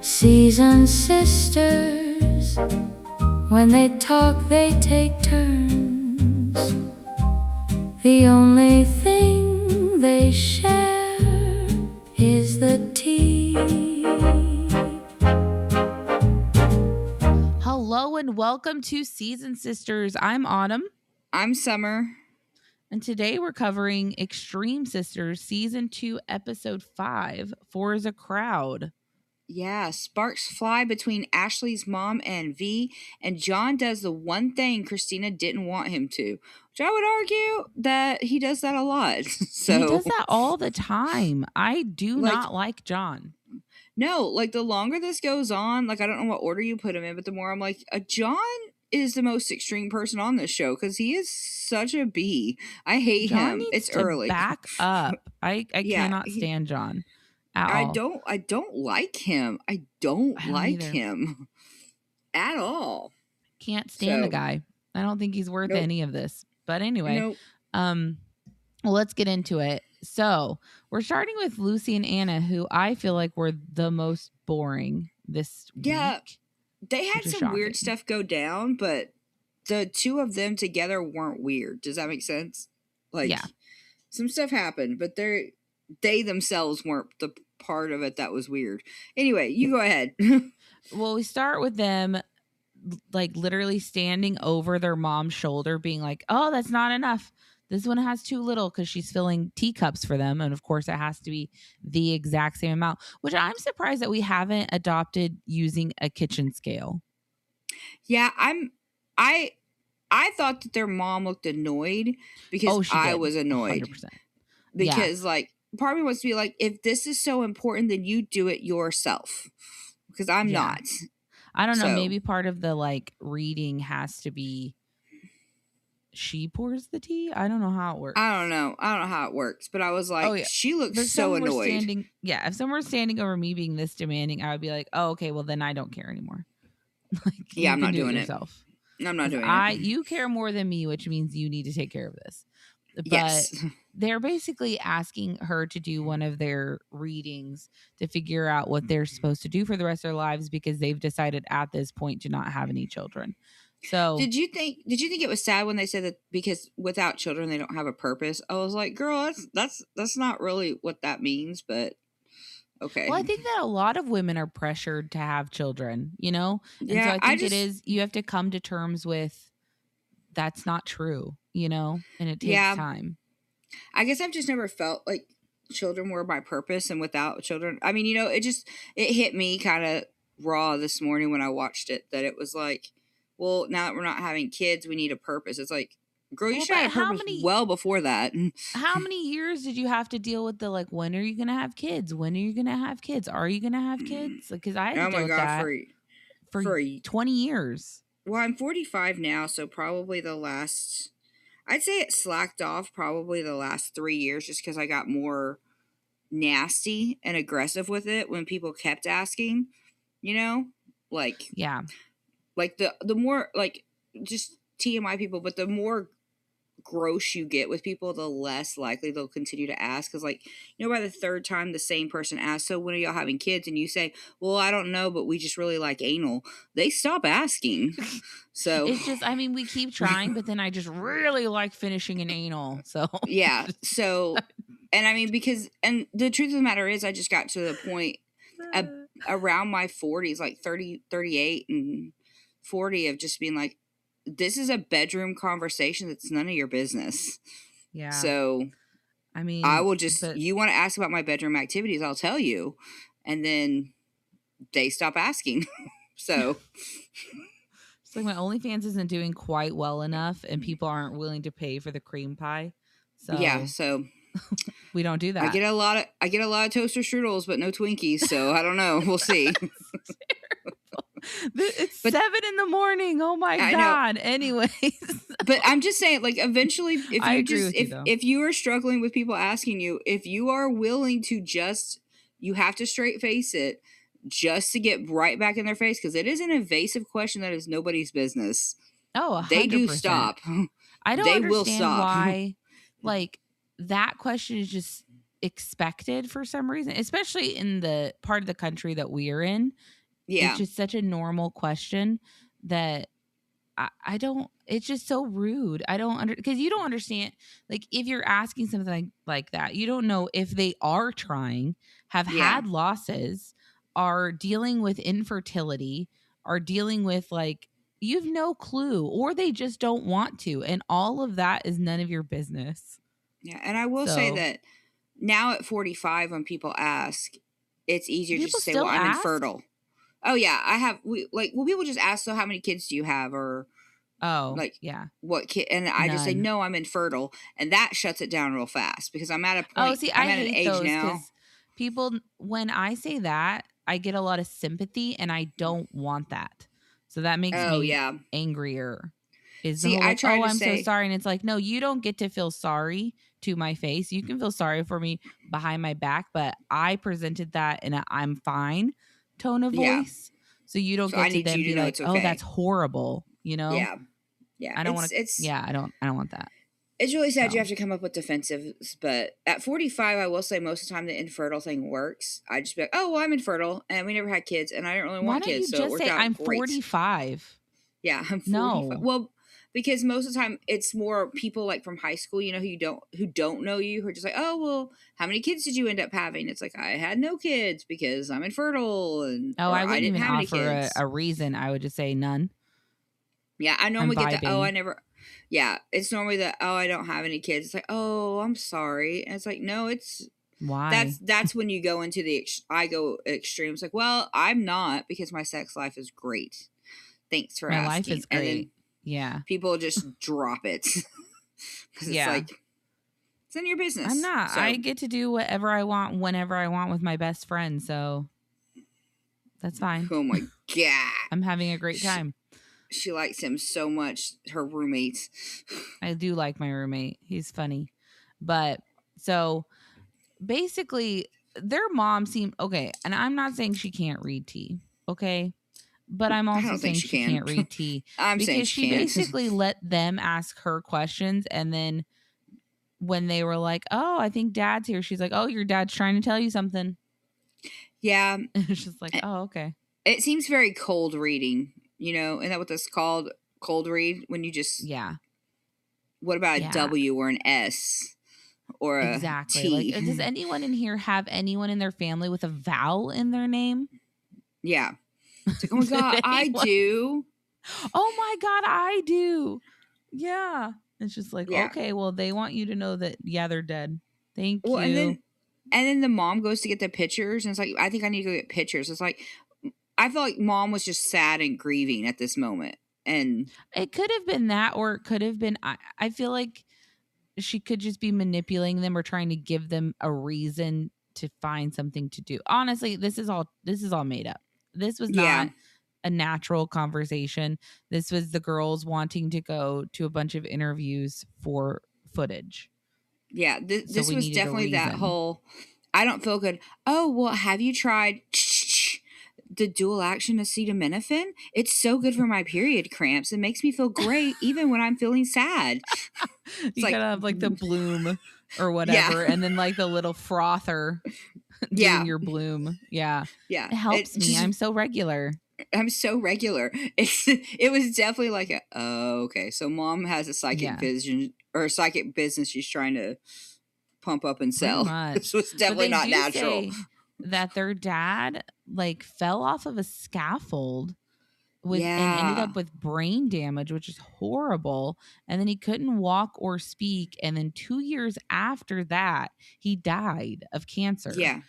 Seasoned sisters, when they talk, they take turns. The only thing they share is the tea. Hello and welcome to Seasoned Sisters. I'm Autumn. I'm Summer. And today we're covering Extreme Sisters Season 2, Episode 5, Four is a Crowd. Yeah, sparks fly between Ashley's mom and Vee, and John does the one thing Christina didn't want him to, which I would argue that he does that a lot. So He does that all the time. I do not like John. No, like the longer this goes on, like I don't know what order you put him in, but the more I'm like, John is the most extreme person on this show because he is such a bee. I hate John him. needs It's to early. back up. I Yeah, cannot stand John at I all. don't like him. I don't like either. him at all. Can't stand the So, guy. I don't think he's worth Nope. any of this. But anyway, Nope. well, let's get into it. So we're starting with Lucy and Anna, who I feel like were the most boring this Yeah, week. They had which is some weird shocking. stuff go down, but the two of them together weren't weird. Does that make sense? Like, Yeah. some stuff happened, but they themselves weren't the part of it that was weird. Anyway, you go ahead. Well, we start with them like literally standing over their mom's shoulder, being like, oh, that's not enough. This one has too little because she's filling teacups for them. And of course, it has to be the exact same amount, which I'm surprised that we haven't adopted using a kitchen scale. Yeah, I thought that their mom looked annoyed because she I did. was annoyed. 100%. Because like part of me wants to be like, if this is so important, then you do it yourself. Because I'm Yeah. not. I don't know. So- Maybe part of the like reading has to be she pours the tea. I don't know how it works. I don't know how it works, but I was like, she looks But if so someone were annoyed. if someone were standing over me being this demanding, I would be like, oh, okay, well then I don't care anymore. Like, Yeah, you I'm can not do doing it it. yourself. I'm not doing it. You care more than me, which means you need to take care of this. But Yes. they're basically asking her to do one of their readings to figure out what they're supposed to do for the rest of their lives because they've decided at this point to not have any children. So Did you think it was sad when they said that because without children they don't have a purpose? I was like, girl, that's not really what that means, but okay. Well, I think that a lot of women are pressured to have children, you know? And so Yeah, I think you have to come to terms with that's not true, you know? And it takes time. I guess I've just never felt like children were my purpose, and without children, I mean, it hit me kind of raw this morning when I watched it that it was like, well, now that we're not having kids, we need a purpose. It's like, girl, you should have a purpose well before that. How many years did you have to deal with the like, when are you going to have kids? When are you going to have kids? Are you going to have kids? Because I had to deal with that for 20 years. Well, I'm 45 now, so probably I'd say it slacked off probably the last 3 years just because I got more nasty and aggressive with it when people kept asking, you know? Like, yeah. Like the more, like, just TMI people, but the more gross you get with people, the less likely they'll continue to ask. Because, like, you know, by the third time the same person asks, so when are y'all having kids? And you say, well, I don't know, but we just really like anal. They stop asking. So it's just, I mean, we keep trying, but then I just really like finishing an anal. So yeah. So, and I mean, and the truth of the matter is I just got to the point around my 40s, like 30, 38 and 40, of just being like, this is a bedroom conversation that's none of your business. Yeah. So, I mean, I will just, you want to ask about my bedroom activities, I'll tell you. And then they stop asking. So, it's like my OnlyFans isn't doing quite well enough and people aren't willing to pay for the cream pie. So, yeah. So, we don't do that. I get a lot of toaster strudels, but no Twinkies. So, I don't know. We'll see. It's 7 a.m. Oh my God. Anyways. But I'm just saying, like, eventually, if you are struggling with people asking you, if you are willing to you have to straight face it just to get right back in their face, because it is an invasive question that is nobody's business. Oh, 100%. They do stop. I don't understand why, like, that question is just expected for some reason, especially in the part of the country that we are in. It's Yeah. just such a normal question that I don't, it's just so rude. I don't because you don't understand. Like, if you're asking something like that, you don't know if they are trying, have Yeah. had losses, are dealing with infertility, are dealing with like, you have no clue, or they just don't want to. And all of that is none of your business. Yeah. And I will say So that now at 45, when people ask, it's easier just people to say, well, still I'm ask. infertile. Oh yeah, people just ask, so how many kids do you have, or Oh, like yeah. what kid, and I just say None. no, I'm infertile, and that shuts it down real fast because I'm at a Oh, point, see, I'm I at an hate age those now. because people, when I say that, I get a lot of sympathy and I don't want that. So that makes Oh me yeah. angrier. Is the See, whole I like, tried oh, to I'm so say, sorry. And it's like, no, you don't get to feel sorry to my face. You can feel sorry for me behind my back, but I presented that in a I'm fine tone of yeah. voice. So you don't So I get to need then you to be know like, it's oh, okay. that's horrible. You know, Yeah. Yeah. I don't want to. Yeah, I don't want that. It's really sad So you have to come up with defensives, but at 45, I will say most of the time the infertile thing works. I just be like, oh, well, I'm infertile, and we never had kids, and I didn't really why want don't kids, you so it just worked say out I'm great. 45? Yeah, I'm 45. No. Well, because most of the time it's more people like from high school, who don't know you, who are just like, oh, well, how many kids did you end up having? It's like, I had no kids because I'm infertile, Oh, or I I wouldn't didn't even have any offer kids. a reason. I would just say none. Yeah, I I'm normally get the, oh, I vibing. never. Yeah, it's normally the, oh, I don't have any kids. It's like, oh, I'm sorry. And it's like, no, Why? that's when you go into I go extremes. Like, well, I'm not, because my sex life is great. Thanks for My life asking. is And then great. Yeah. people just drop it because it's Yeah. like, it's in your I'm business. not. I So get to do whatever I want whenever I want with my best friend. So that's fine. oh my god, I'm having a great time. she likes him so much. Her roommates. I do like my roommate. He's funny. But so basically, their mom seemed okay. And I'm not saying she can't read tea. Okay. But I'm I also don't think saying she she can. can't read tea I'm saying because she she can't. basically let them ask her questions. And then when they were like, oh, I think dad's here, she's like, oh, your dad's trying to tell you something. Yeah, It's just like, oh, okay. it seems very cold reading. Isn't that what that's called? Cold read, when you just, Yeah. what about a Yeah. W or an S or a Exactly. Like, T? does anyone in here have anyone in their family with a vowel in their name? Yeah. It's like, oh my Did god, I anyone- do. Oh my God, I do. Yeah. It's just like, Yeah. okay, well, they want you to know that, yeah, they're dead. Thank Well, you. and then the mom goes to get the pictures, and it's like, I think I need to go get pictures. It's like, I feel like mom was just sad and grieving at this moment. And It could have been that, or it could have been, I feel like she could just be manipulating them or trying to give them a reason to find something to do. Honestly, this is all made up. This was yeah, not a natural conversation. This was the girls wanting to go to a bunch of interviews for footage. yeah, So this we was needed a definitely that reason. whole, I don't feel good. Oh, well, have you tried the dual action acetaminophen? It's so good for my period cramps. It makes me feel great even when I'm feeling sad. It's You like, gotta have like the bloom or yeah, whatever, and then like the little frother doing yeah, your bloom. Yeah. yeah. It helps me. I'm so regular. I'm so regular. It was definitely like oh, okay. So mom has a psychic Yeah. vision or a psychic business she's trying to pump up and Pretty sell. much. This was But definitely they not do natural. say that their dad like fell off of a scaffold with and ended Yeah. up with brain damage, which is horrible. And then he couldn't walk or speak. And then 2 years after that, he died of cancer. Yeah.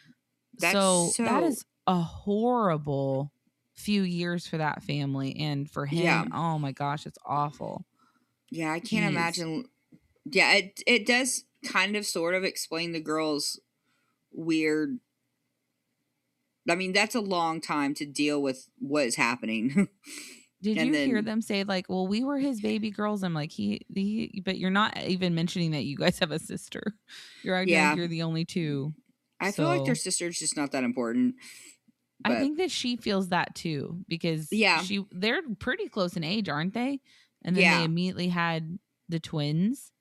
That's So that so, is a horrible few years for that family. And for yeah. him, oh my gosh, it's awful. Yeah, I can't Jeez. imagine. Yeah, it does kind of sort of explain the girl's weird. I mean, that's a long time to deal with what is happening. Did And you hear then, them say like, "Well, we were his baby girls"? I'm like, but you're not even mentioning that you guys have a sister. You're acting like yeah, you're the only two. I feel like their So sister's just not that important. I But think that she feels that too because yeah, they're pretty close in age, aren't they? And then they yeah, immediately had the twins.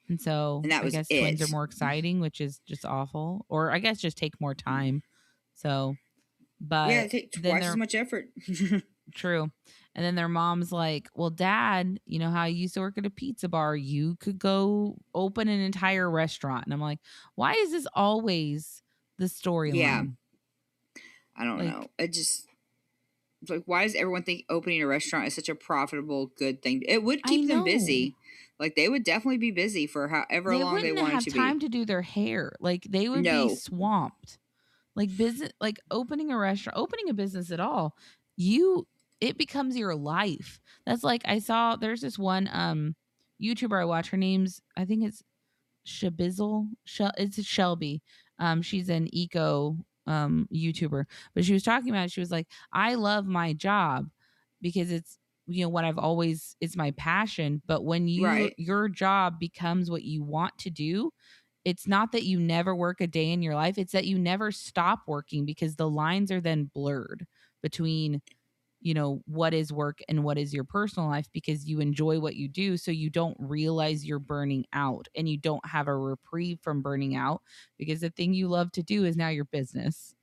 And so And that I was guess twins are it. more exciting, which is just awful. Or I guess just take more time. So, Yeah, but it take then twice as they're much effort. true. And then their mom's like, well, dad, you know how I used to work at a pizza bar? You could go open an entire restaurant. And I'm like, why is this always the Yeah. storyline? I don't Like, know. It's like, why does everyone think opening a restaurant is such a profitable, good thing? It would I keep them know. busy. Like, they would definitely be busy for however They long they wouldn't wanted have to time be. to do their hair. Like they would be No. swamped. Like business, like opening a restaurant, opening a business at all, it becomes your life. That's like I saw there's this one YouTuber I watch. Her name's I think it's Shabizzle. It's Shelby. She's an eco YouTuber, but she was talking about it. She was like, I love my job because it's what I've always it's my passion. But when Right. your job becomes what you want to do, it's not that you never work a day in your life, it's that you never stop working because the lines are then blurred between what is work and what is your personal life because you enjoy what you do, so you don't realize you're burning out and you don't have a reprieve from burning out because the thing you love to do is now your business.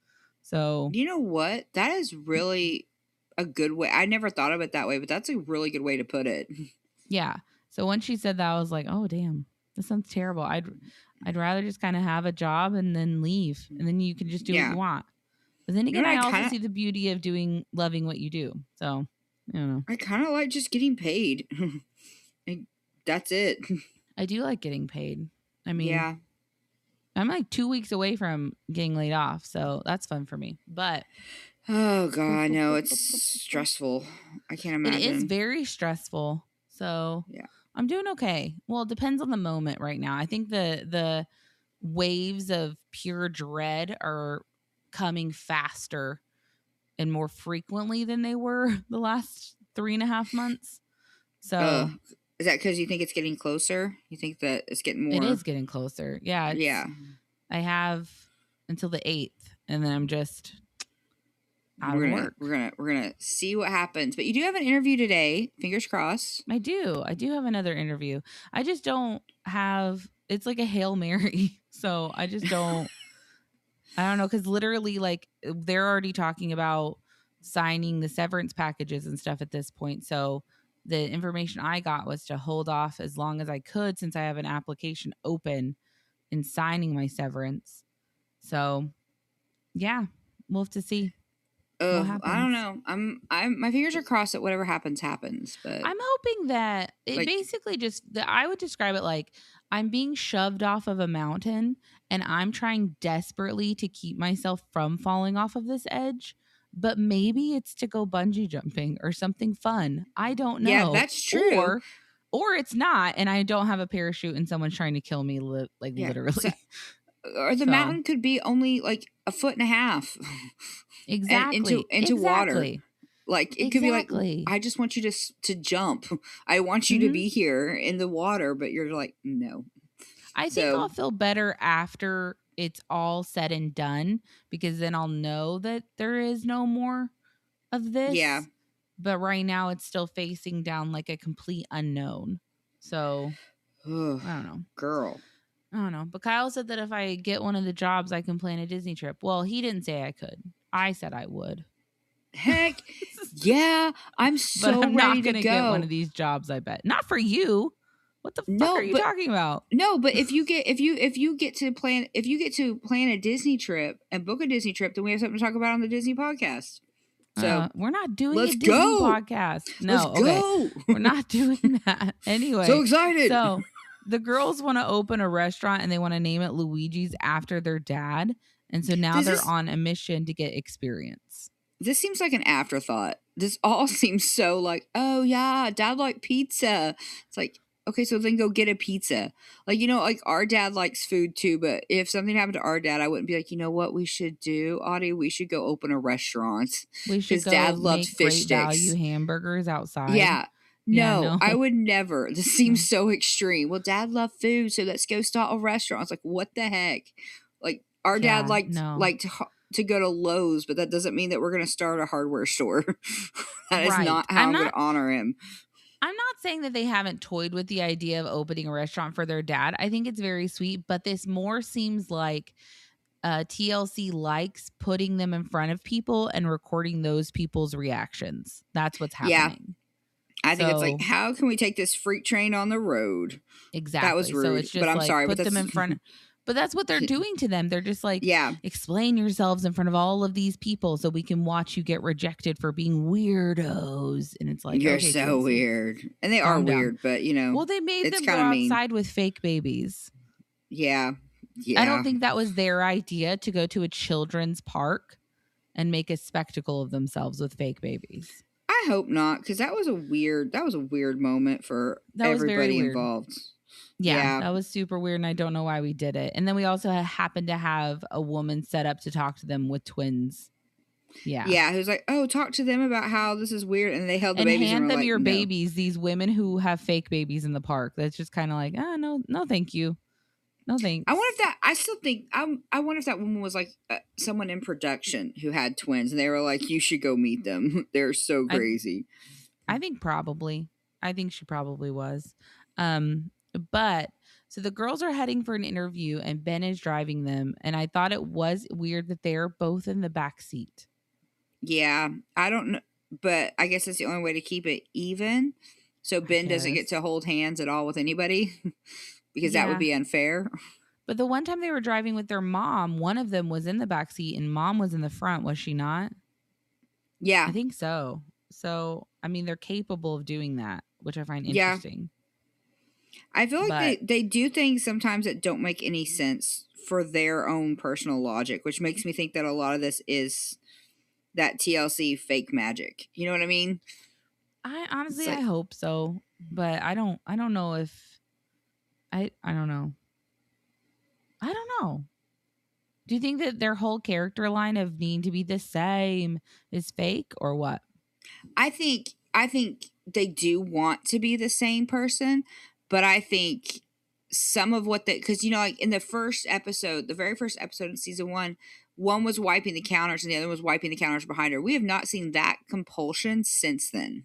So You know what? That is really a good way. I never thought of it that way, but that's a really good way to put it. yeah, so when she said that I was like, oh damn, this sounds terrible. I'd rather just kind of have a job and then leave and then you can just do what Yeah. you want. But then You know again, what I also see the beauty of loving what you do. So I don't know. I kind of like just getting paid. And that's it. I do like getting paid. I mean, Yeah. I'm like 2 weeks away from getting laid off, so that's fun for me. But Oh god, no, it's stressful. I can't it is imagine. very stressful. So Yeah. I'm doing okay. Well, it depends on the moment right now. I think the waves of pure dread are coming faster and more frequently than they were the last 3.5 months. Uh, So is that because you think it's getting closer? You think that it's getting it more? is getting closer. Yeah, Yeah. I have until the 8th, and then I'm just out We're of gonna work. we're gonna see what happens. But you do have an interview today. Fingers crossed. I do have another interview. I just don't have. It's like a Hail Mary, so I just don't. I don't know because literally, like they're already talking about signing the severance packages and stuff at this point. So the information I got was to hold off as long as I could since I have an application open in signing my severance. So yeah, we'll have to see what I don't happens. know. I'm my fingers are crossed that whatever happens happens. But I'm hoping that it like, basically I would describe it like I'm being shoved off of a mountain and I'm trying desperately to keep myself from falling off of this edge. But maybe it's to go bungee jumping or something fun. I don't yeah, know. that's true. Or it's not, and I don't have a parachute and someone's trying to kill me, Yeah. So, literally. or the So mountain could be only like a foot and a half, and into exactly, water. Like it could be like, exactly. I just want you to jump. I want you to Mhm. be here in the water, but you're like, no. I think So I'll feel better after it's all said and done because then I'll know that there is no more of yeah. this. But right now it's still facing down like a complete unknown. So Ugh, I don't know. girl. I don't know. But Kyle said that if I get one of the jobs, I can plan a Disney trip. Well, he didn't say I could. I said I would. Heck yeah. I'm But so I'm ready not to going to get one go. of these jobs, I bet. Not for you. What the fuck are No, you but talking about? no, but if you get to plan a Disney trip and book a Disney trip, then we have something to talk about on the Disney podcast. So We're not doing a let's Disney go. podcast. Let's No, okay. go. We're not doing that. Anyway. So excited. So the girls want to open a restaurant and they want to name it Luigi's after their dad. And so now they're on a mission to get experience. This seems like an afterthought. This all seems so like, oh yeah, dad liked pizza. It's like, okay, so then go get a pizza. Like, like our dad likes food too, but if something happened to our dad, I wouldn't be like, you know what we should do, Audie? We should go open a restaurant. We should Because dad go loved make fish great sticks. value hamburgers outside. Yeah. Yeah, No, no. I would never. This seems so extreme. Well, dad loved food, so let's go start a restaurant. It's like, what the heck? Like, our dad liked to go to Lowe's, but that doesn't mean that we're going to start a hardware store. That is not how I'm going to honor him. I'm not saying that they haven't toyed with the idea of opening a restaurant for their dad. I think it's very sweet, but this more seems like TLC likes putting them in front of people and recording those people's reactions. That's what's Yeah. happening. I think it's like, So how can we take this freak train on the road? That was exactly. So rude, it's but just I'm like sorry, but put them that's in front. But that's what they're doing to them. They're just like, yeah, explain yourselves in front of all of these people so we can watch you get rejected for being weirdos. And it's like, you're okay, so TLC, weird, and they are calm down. weird, but you know, Well, they made it's them kind go of mean. outside with fake babies. Yeah, I don't yeah. think that was their idea to go to a children's park and make a spectacle of themselves with fake babies. I hope not, because that was a weird moment for That was very everybody weird. involved. Yeah, Yeah. that was super weird, and I don't know why we did it. And then we also happened to have a woman set up to talk to them with twins. Yeah. Yeah, who's like, oh, talk to them about how this is weird, and they held the And babies and hand were them like, your no. babies, these women who have fake babies in the park. That's just kind of like, no, thank you. No, thanks. I wonder if that. I still think. I wonder if that woman was like someone in production who had twins, and they were like, "You should go meet them. They're so crazy." I think probably. I think she probably was. But so the girls are heading for an interview and Ben is driving them. And I thought it was weird that they're both in the back seat. Yeah, I don't know, but I guess it's the only way to keep it even. So Ben doesn't get guess. to hold hands at all with anybody because that would Yeah. be unfair. But the one time they were driving with their mom, one of them was in the back seat and mom was in the front, was she not? Yeah, I think so. So, I mean, they're capable of doing that, which I find yeah. interesting. I feel like But they do things sometimes that don't make any sense for their own personal logic, which makes me think that a lot of this is that TLC fake magic. You know what I mean? I honestly, Like, I hope so. But I don't know if I don't know. I don't know. Do you think that their whole character line of needing to be the same is fake or what? I think they do want to be the same person, but I think some of what they, because you know, like in the first episode, the very first episode in season one was wiping the counters and the other was wiping the counters behind her. We have not seen that compulsion since then.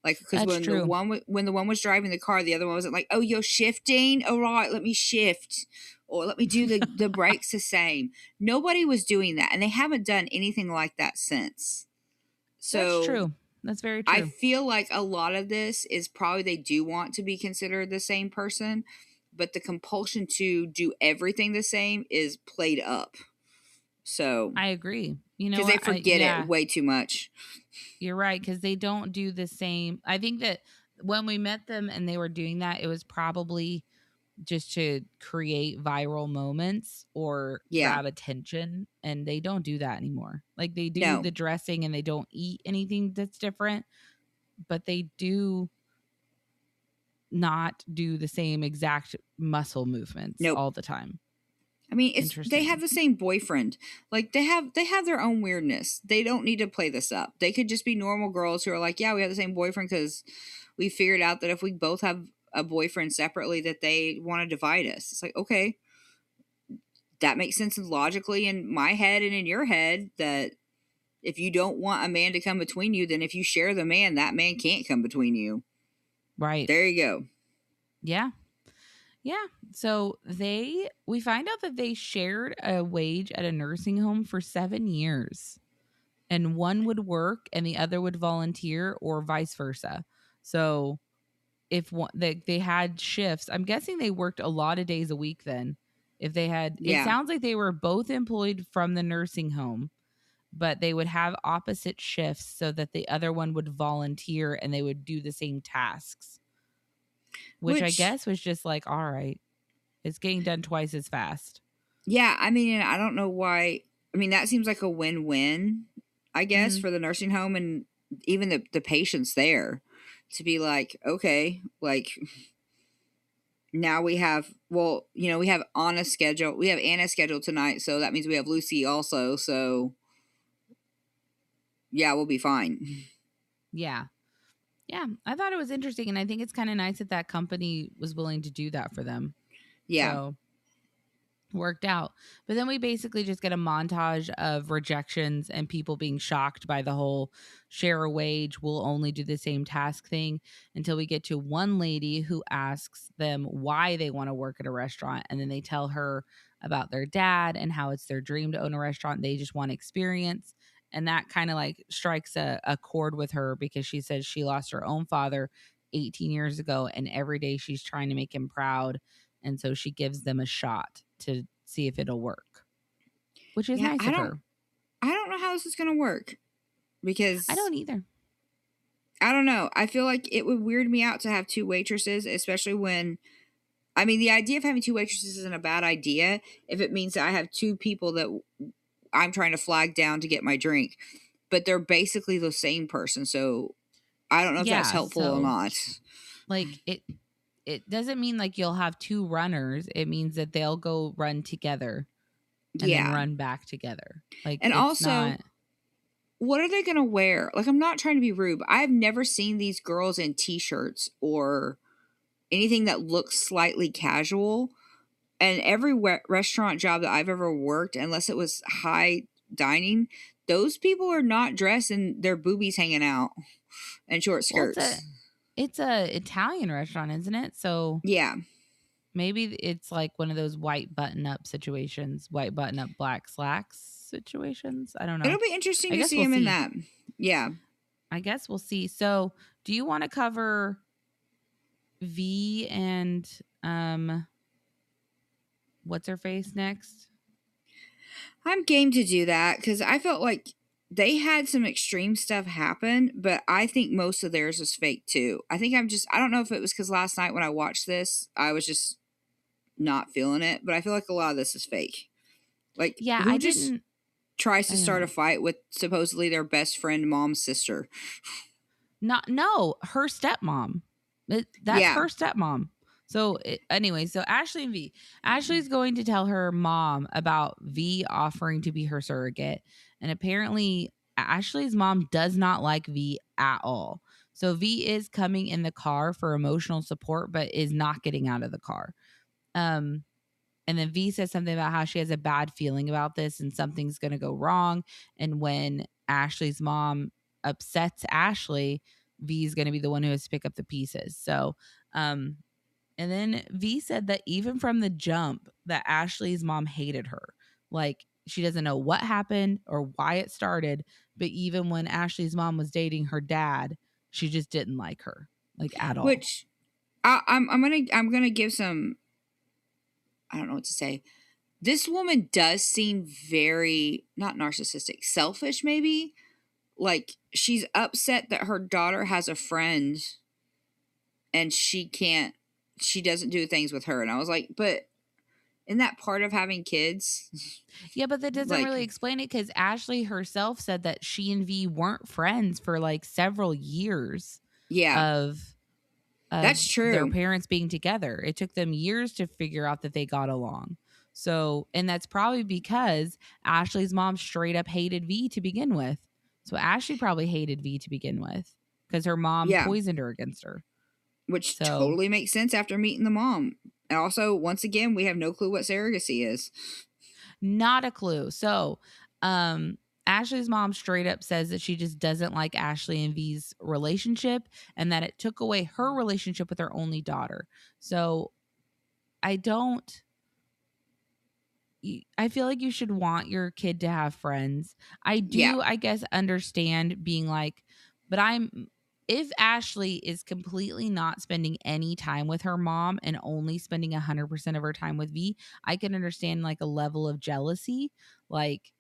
Like, because That's when true. the one was driving the car, the other one wasn't like, "Oh, you're shifting. All right, let me shift, or let me do the brakes the same." Nobody was doing that, and they haven't done anything like that since. So That's true. That's very I true. feel like a lot of this is probably they do want to be considered the same person, but the compulsion to do everything the same is played up. So I agree. You know because they what? forget it way too much. You're right, because they don't do the same. I think that when we met them and they were doing that, it was probably just to create viral moments or Yeah. grab attention. And they don't do that anymore. Like they do No. the dressing and they don't eat anything that's different, but they do not do the same exact muscle movements Nope. all the time. I mean, they Interesting. have the same boyfriend. Like they have their own weirdness. They don't need to play this up. They could just be normal girls who are like, yeah, we have the same boyfriend because we figured out that if we both have a boyfriend separately, that they want to divide us. It's like, okay, that makes sense logically in my head and in your head that if you don't want a man to come between you, then if you share the man, that man can't come between you. Right. There you go. Yeah. Yeah. So we find out that they shared a wage at a nursing home for 7 years. And one would work and the other would volunteer or vice versa. So if they had shifts, I'm guessing they worked a lot of days a week then. If they had, it sounds like they were both employed from the nursing home, but they would have opposite shifts so that the other one would volunteer and they would do the same tasks. Which I guess was just like, all right, it's getting done twice as fast. Yeah, I mean, I don't know why. I mean, that seems like a win-win, I guess, for the nursing home and even the patients there to be like, okay, like now we have, well, you know, we have Anna scheduled. We have Anna scheduled tonight, so that means we have Lucy also. So yeah, we'll be fine. Yeah. Yeah, I thought it was interesting, and I think it's kind of nice that company was willing to do that for them. Yeah. So, worked out. But then we basically just get a montage of rejections and people being shocked by the whole share a wage, we'll only do the same task thing, until we get to one lady who asks them why they want to work at a restaurant. And then they tell her about their dad and how it's their dream to own a restaurant. They just want experience. And that kind of like strikes a chord with her, because she says she lost her own father 18 years ago, and every day she's trying to make him proud. And so she gives them a shot to see if it'll work, which is Yeah, nice of her. I don't know how this is going to work, because I don't either. I don't know. I feel like it would weird me out to have two waitresses, especially when, I mean, the idea of having two waitresses isn't a bad idea if it means that I have two people that I'm trying to flag down to get my drink, but they're basically the same person. So I don't know if that's Yeah, helpful or so not. like it doesn't mean like you'll have two runners. It means that they'll go run together and then Yeah. run back together. Like And it's also, not. what are they going to wear? Like, I'm not trying to be rude, but I've never seen these girls in t-shirts or anything that looks slightly casual. And every restaurant job that I've ever worked, unless it was high dining, those people are not dressed and their boobies hanging out and short Well, skirts. it's a Italian restaurant, isn't it? So Yeah. maybe it's like one of those white button up situations, white button up black slacks situations. I don't know. It'll be interesting I to guess see we'll him in see. that. Yeah. I guess we'll see. So, do you want to cover V and what's her face next? I'm game to do that because I felt like they had some extreme stuff happen, but I think most of theirs is fake too. I think I don't know if it was because last night when I watched this, I was just not feeling it, but I feel like a lot of this is fake. Like, Yeah, who I just didn't. tries I to don't start know. a fight with supposedly their best friend mom's sister? Her stepmom. That's Yeah. her stepmom. So anyway, so Ashley and V. Ashley's going to tell her mom about V offering to be her surrogate, and apparently Ashley's mom does not like V at all. So V is coming in the car for emotional support, but is not getting out of the car. Um, and then V says something about how she has a bad feeling about this and something's going to go wrong. And when Ashley's mom upsets Ashley, V is going to be the one who has to pick up the pieces. So, and then V said that even from the jump, that Ashley's mom hated her. Like she doesn't know what happened or why it started, but even when Ashley's mom was dating her dad, she just didn't like her, like at all. Which I'm gonna give some, I don't know what to say. This woman does seem very not narcissistic, selfish maybe. Like she's upset that her daughter has a friend and she doesn't do things with her. And I was like, but isn't that part of having kids? Yeah, but that doesn't Like, really explain it, because Ashley herself said that she and V weren't friends for like several years yeah, of that's their true. parents being together. It took them years to figure out that they got along. So, and that's probably because Ashley's mom straight up hated V to begin with. So Ashley probably hated V to begin with because her mom Yeah, poisoned her against her. which So, totally makes sense after meeting the mom. And also, once again, we have no clue what surrogacy is. not a clue. So, Ashley's mom straight up says that she just doesn't like Ashley and V's relationship and that it took away her relationship with her only daughter. So, I don't. I feel like you should want your kid to have friends. I Yeah, do, I guess, understand being like, but if Ashley is completely not spending any time with her mom and only spending 100% of her time with V, I can understand like a level of jealousy. Like,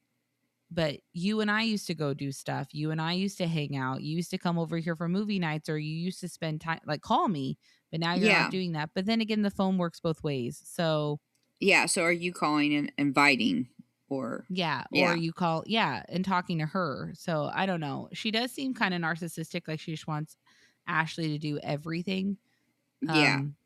but you and I used to go do stuff. You and I used to hang out. You used to come over here for movie nights, or you used to spend time, like call me, but now you're not yeah, doing that. But then again, the phone works both ways. So, yeah. So, are you calling and inviting, or yeah, or yeah, you call, yeah, and talking to her. So I don't know. She does seem kind of narcissistic, like she just wants Ashley to do everything. yeah, Um,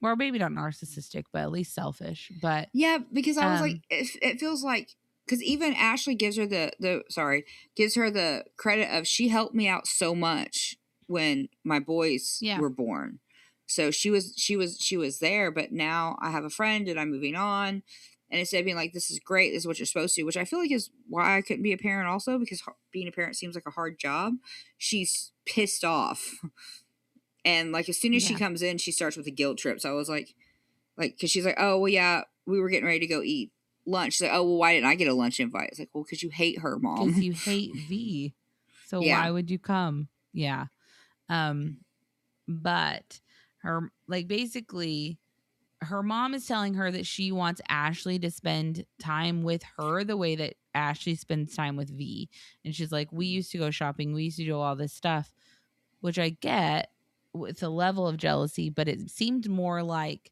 or maybe not narcissistic, but at least selfish. But yeah? Because I was like, um, it feels like, because even Ashley gives her gives her the credit of she helped me out so much when my boys yeah, were born. So she was there, but now I have a friend and I'm moving on. And instead of being like, this is great, this is what you're supposed to, which I feel like is why I couldn't be a parent also, because being a parent seems like a hard job. She's pissed off. And like, as soon as she Yeah. comes in, she starts with a guilt trip. So I was like, because she's like, oh, well, yeah, we were getting ready to go eat lunch. She's like, oh, well, why didn't I get a lunch invite? It's like, well, because you hate her, Because Mom. you hate V. So Yeah. why would you come? Yeah. But her, like, basically, her mom is telling her that she wants Ashley to spend time with her the way that Ashley spends time with V. And she's like, we used to go shopping, we used to do all this stuff, which I get with a level of jealousy, but it seemed more like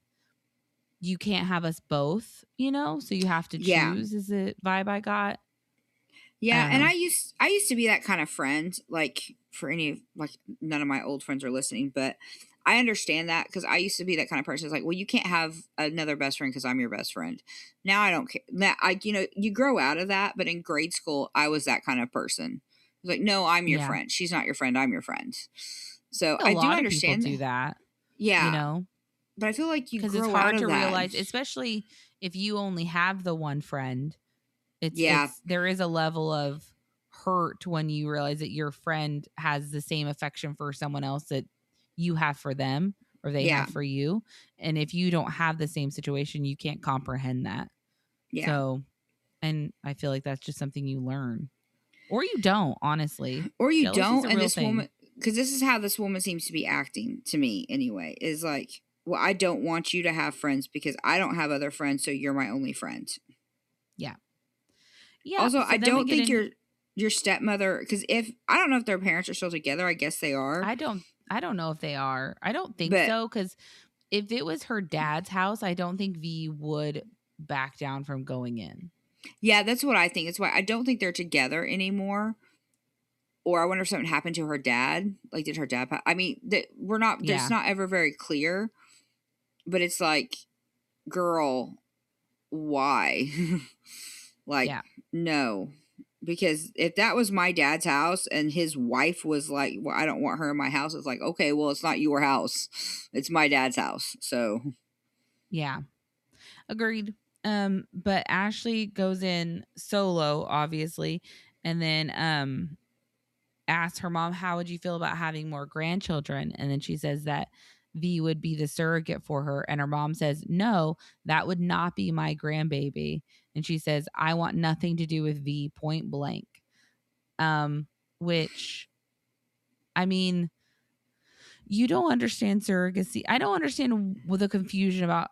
you can't have us both, you know? So you have to Yeah. choose, is the vibe I got. I Yeah, don't and know. I used to be that kind of friend. Like, for any of, like, none of my old friends are listening, but I understand that, because I used to be that kind of person. It's like, well, you can't have another best friend because I'm your best friend. Now I don't care. That you grow out of that. But in grade school, I was that kind of person. It's like, no, I'm your Yeah. friend. She's not your friend. I'm your friend. So A I do lot of people understand do that. that, you Yeah, know? but I feel like you Because it's grow out hard of to that. realize, especially if you only have the one friend. Yeah, There is a level of hurt when you realize that your friend has the same affection for someone else that you have for them or they yeah, have for you. And if you don't have the same situation, you can't comprehend that. yeah. So, and I feel like that's just something you learn. Or you don't, honestly. Or you Jealousy is don't. a And real this thing. woman, because this is how this woman seems to be acting to me anyway, is like, well, I don't want you to have friends because I don't have other friends, so you're my only friend. Yeah. Yeah. Also, So I then we don't get think in. your stepmother, because if I don't know if their parents are still together, I guess they are. I don't know if they are. I don't think But so, because if it was her dad's house, I don't think V would back down from going in. yeah, that's what I think. It's why I don't think they're together anymore. Or I wonder if something happened to her dad. Like, did her dad I mean, we're not, there's Yeah. not ever very clear, but it's like, girl, why? Like, Yeah. no. Because if that was my dad's house and his wife was like, well, I don't want her in my house, it's like, okay, well, it's not your house. It's my dad's house. So, Yeah. Agreed. But Ashley goes in solo, obviously, and then asks her mom, how would you feel about having more grandchildren? And then she says that V would be the surrogate for her. And her mom says, no, that would not be my grandbaby. And she says, I want nothing to do with V, point blank. Which, I mean, you don't understand surrogacy. I don't understand the confusion about.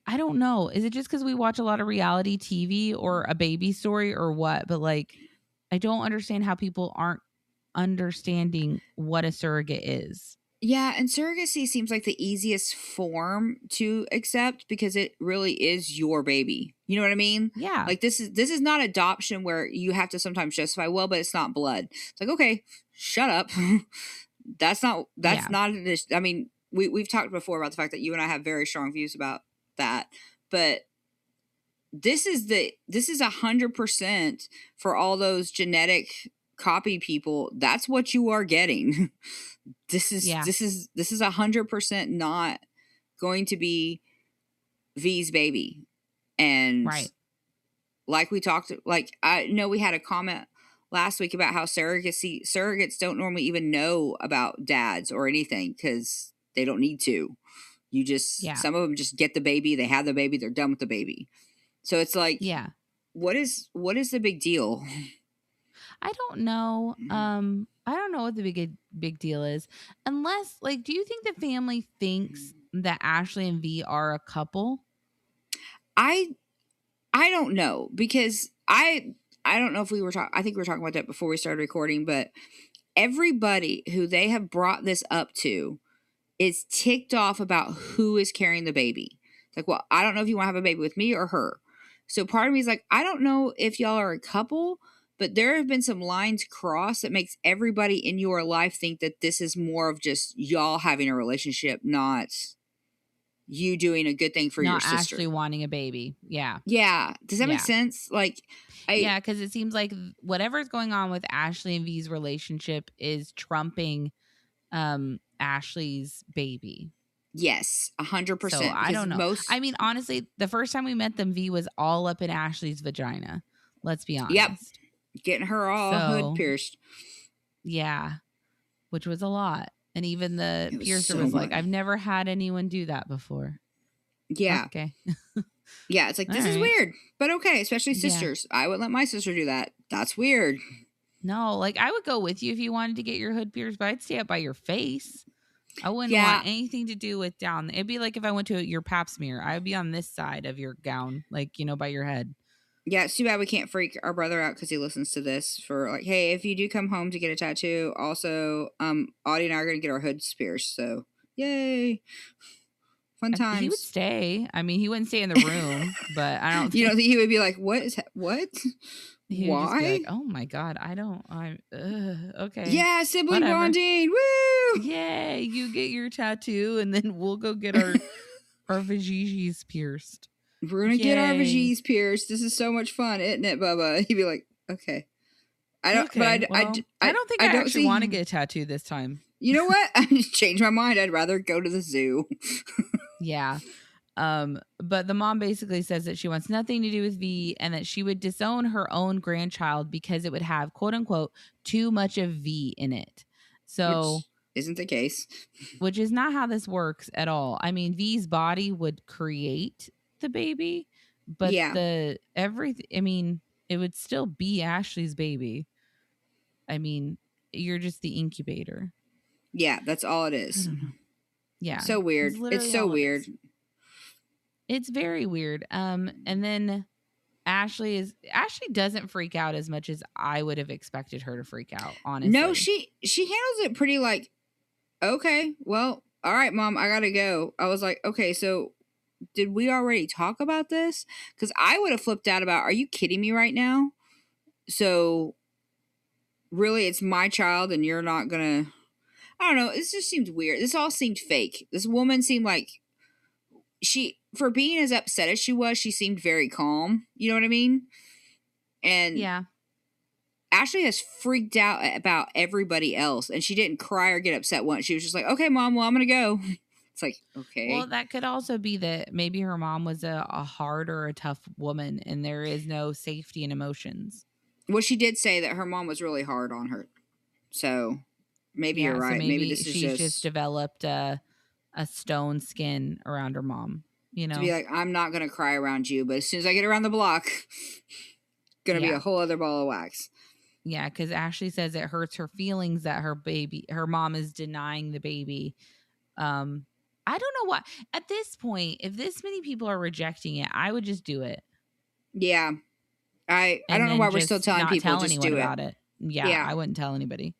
I don't know. Is it just because we watch a lot of reality TV or a baby story or what? But like, I don't understand how people aren't understanding what a surrogate is. yeah, and surrogacy seems like the easiest form to accept because it really is your baby. You know what I mean? Yeah. Like, this is not adoption where you have to sometimes justify, well, but it's not blood. It's like, okay, shut up. that's not Yeah. I mean, we've talked before about the fact that you and I have very strong views about that, but this is 100% for all those genetic copy people. That's what you are getting. this is Yeah. this is 100% not going to be V's baby. And Right. like we talked, like, I know we had a comment last week about how surrogates don't normally even know about dads or anything because they don't need to. You just, Yeah. some of them just get the baby, they have the baby, they're done with the baby. So it's like, Yeah. what is the big deal? I don't know. I don't know what the big deal is. Unless, like, do you think the family thinks that Ashley and V are a couple? I don't know, because I don't know if we were talking, I think we were talking about that before we started recording, but everybody who they have brought this up to is ticked off about who is carrying the baby. It's like, well, I don't know if you want to have a baby with me or her. So part of me is like, I don't know if y'all are a couple, but there have been some lines crossed that makes everybody in your life think that this is more of just y'all having a relationship, not you doing a good thing for your Not sister. Ashley wanting a baby. Yeah. Yeah. Does that make Yeah. sense? Like, Yeah, because it seems like whatever's going on with Ashley and V's relationship is trumping Ashley's baby. Yes, 100%. So I Because don't know. most, I mean, honestly, the first time we met them, V was all up in Ashley's vagina. Let's be yep, honest. getting her all hood So pierced. yeah, which was a lot. And even the It was piercer so was like, much. I've never had anyone do that before. Yeah. Okay. Yeah, it's like, All this is right. weird, but okay, especially Yeah. sisters. I wouldn't let my sister do that. That's weird. No, like I would go with you if you wanted to get your hood pierced, but I'd stay up by your face. I wouldn't Yeah. want anything to do with down. It'd be like if I went to your pap smear, I would be on this side of your gown, like, by your head. Yeah, it's too bad we can't freak our brother out because he listens to this for like, hey, if you do come home to get a tattoo, also, Audie and I are gonna get our hoods pierced. So yay. Fun He would times. stay. I mean, he wouldn't stay in the room, but I don't You think know, he would be like, what? he would just be like, Why? "Oh my god, I'm okay, Yeah, sibling whatever. bonding. Woo! Yay, you get your tattoo, and then we'll go get our vajayjays pierced. We're gonna get our Yay. vagies pierced. This is so much fun, isn't it, Bubba? He'd be like, okay. I don't, Okay, but well, I don't think I don't actually see. want to get a tattoo this time. You know what? I just changed my mind. I'd rather go to the zoo. Yeah. But the mom basically says that she wants nothing to do with V and that she would disown her own grandchild because it would have, quote unquote, too much of V in it. So, Which isn't the case. which is not how this works at all. I mean, V's body would create the baby, but Yeah. it would still be Ashley's baby. I mean, you're just the incubator. Yeah, that's all it I is. don't know. Yeah. So weird. It's so weird. It's very weird. And then Ashley doesn't freak out as much as I would have expected her to freak out, honestly. No, she handles it pretty like, okay, well, all right, Mom, I gotta go. I was like, okay, so did we already talk about this? Because I would have flipped out about, are you kidding me right now? So really, it's my child and you're not gonna, I don't know, this just seems weird. This all seemed fake. This woman seemed like for being as upset as she was, she seemed very calm. You know what I mean? And yeah, Ashley has freaked out about everybody else, and she didn't cry or get upset once. She was just like, okay, Mom, well, I'm going to go. It's like, okay. well, that could also be that maybe her mom was a hard or a tough woman and there is no safety in emotions. Well, she did say that her mom was really hard on her. So maybe you're right. So maybe this is she's just developed a stone skin around her mom, to be like, I'm not going to cry around you, but as soon as I get around the block, going to be a whole other ball of wax. Yeah, because Ashley says it hurts her feelings that her mom is denying the baby. I don't know why. At this point, if this many people are rejecting it, I would just do it. Yeah. I don't know why we're still telling people just do about it. Yeah, I wouldn't tell anybody.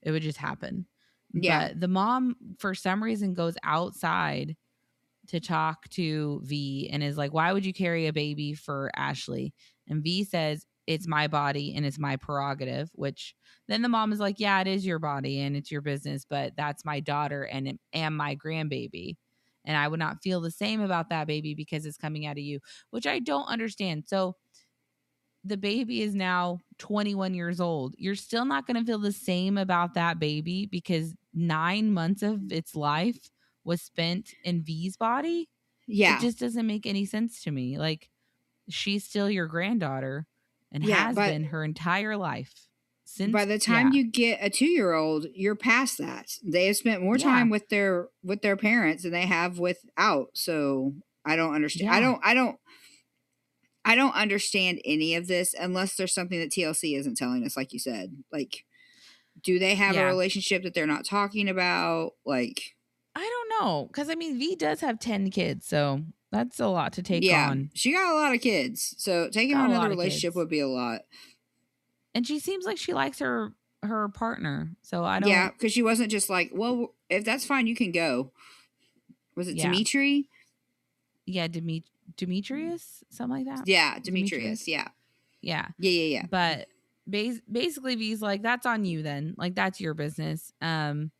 It would just happen. Yeah. But the mom, for some reason, goes outside to talk to V and is like, why would you carry a baby for Ashley? And V says, it's my body and it's my prerogative, which then the mom is like, yeah, it is your body and it's your business, but that's my daughter and my grandbaby. And I would not feel the same about that baby because it's coming out of you, which I don't understand. So the baby is now 21 years old. You're still not going to feel the same about that baby because 9 months of its life was spent in V's body. Yeah. It just doesn't make any sense to me. Like, she's still your granddaughter and has been her entire life. Since by the time you get a 2-year-old, you're past that. They have spent more time with their parents than they have without. So I don't understand. I don't understand any of this unless there's something that TLC isn't telling us, like you said. Like, do they have a relationship that they're not talking about? Like, I don't know. Because, I mean, V does have 10 kids, so that's a lot to take on. She got a lot of kids. So taking on another relationship would be a lot. And she seems like she likes her partner. So I don't. Yeah, because she wasn't just like, well, if that's fine, you can go. Was it Dimitri? Yeah, Demetrius? Something like that? Yeah, Demetrius. Yeah. But basically, V's like, that's on you then. Like, that's your business. And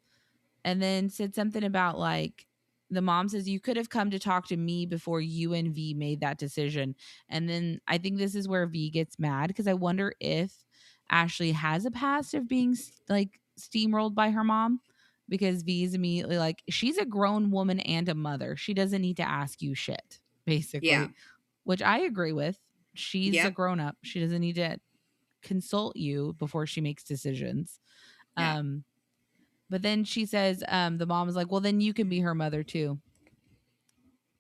then said something about, like, the mom says, you could have come to talk to me before you and V made that decision. And then I think this is where V gets mad because I wonder if Ashley has a past of being, like, steamrolled by her mom. because V's immediately like, she's a grown woman and a mother. She doesn't need to ask you shit, basically, Yeah. which I agree with. She's a Yep. grown up. She doesn't need to consult you before she makes decisions. Yeah. But then she says, the mom is like, well, then you can be her mother too.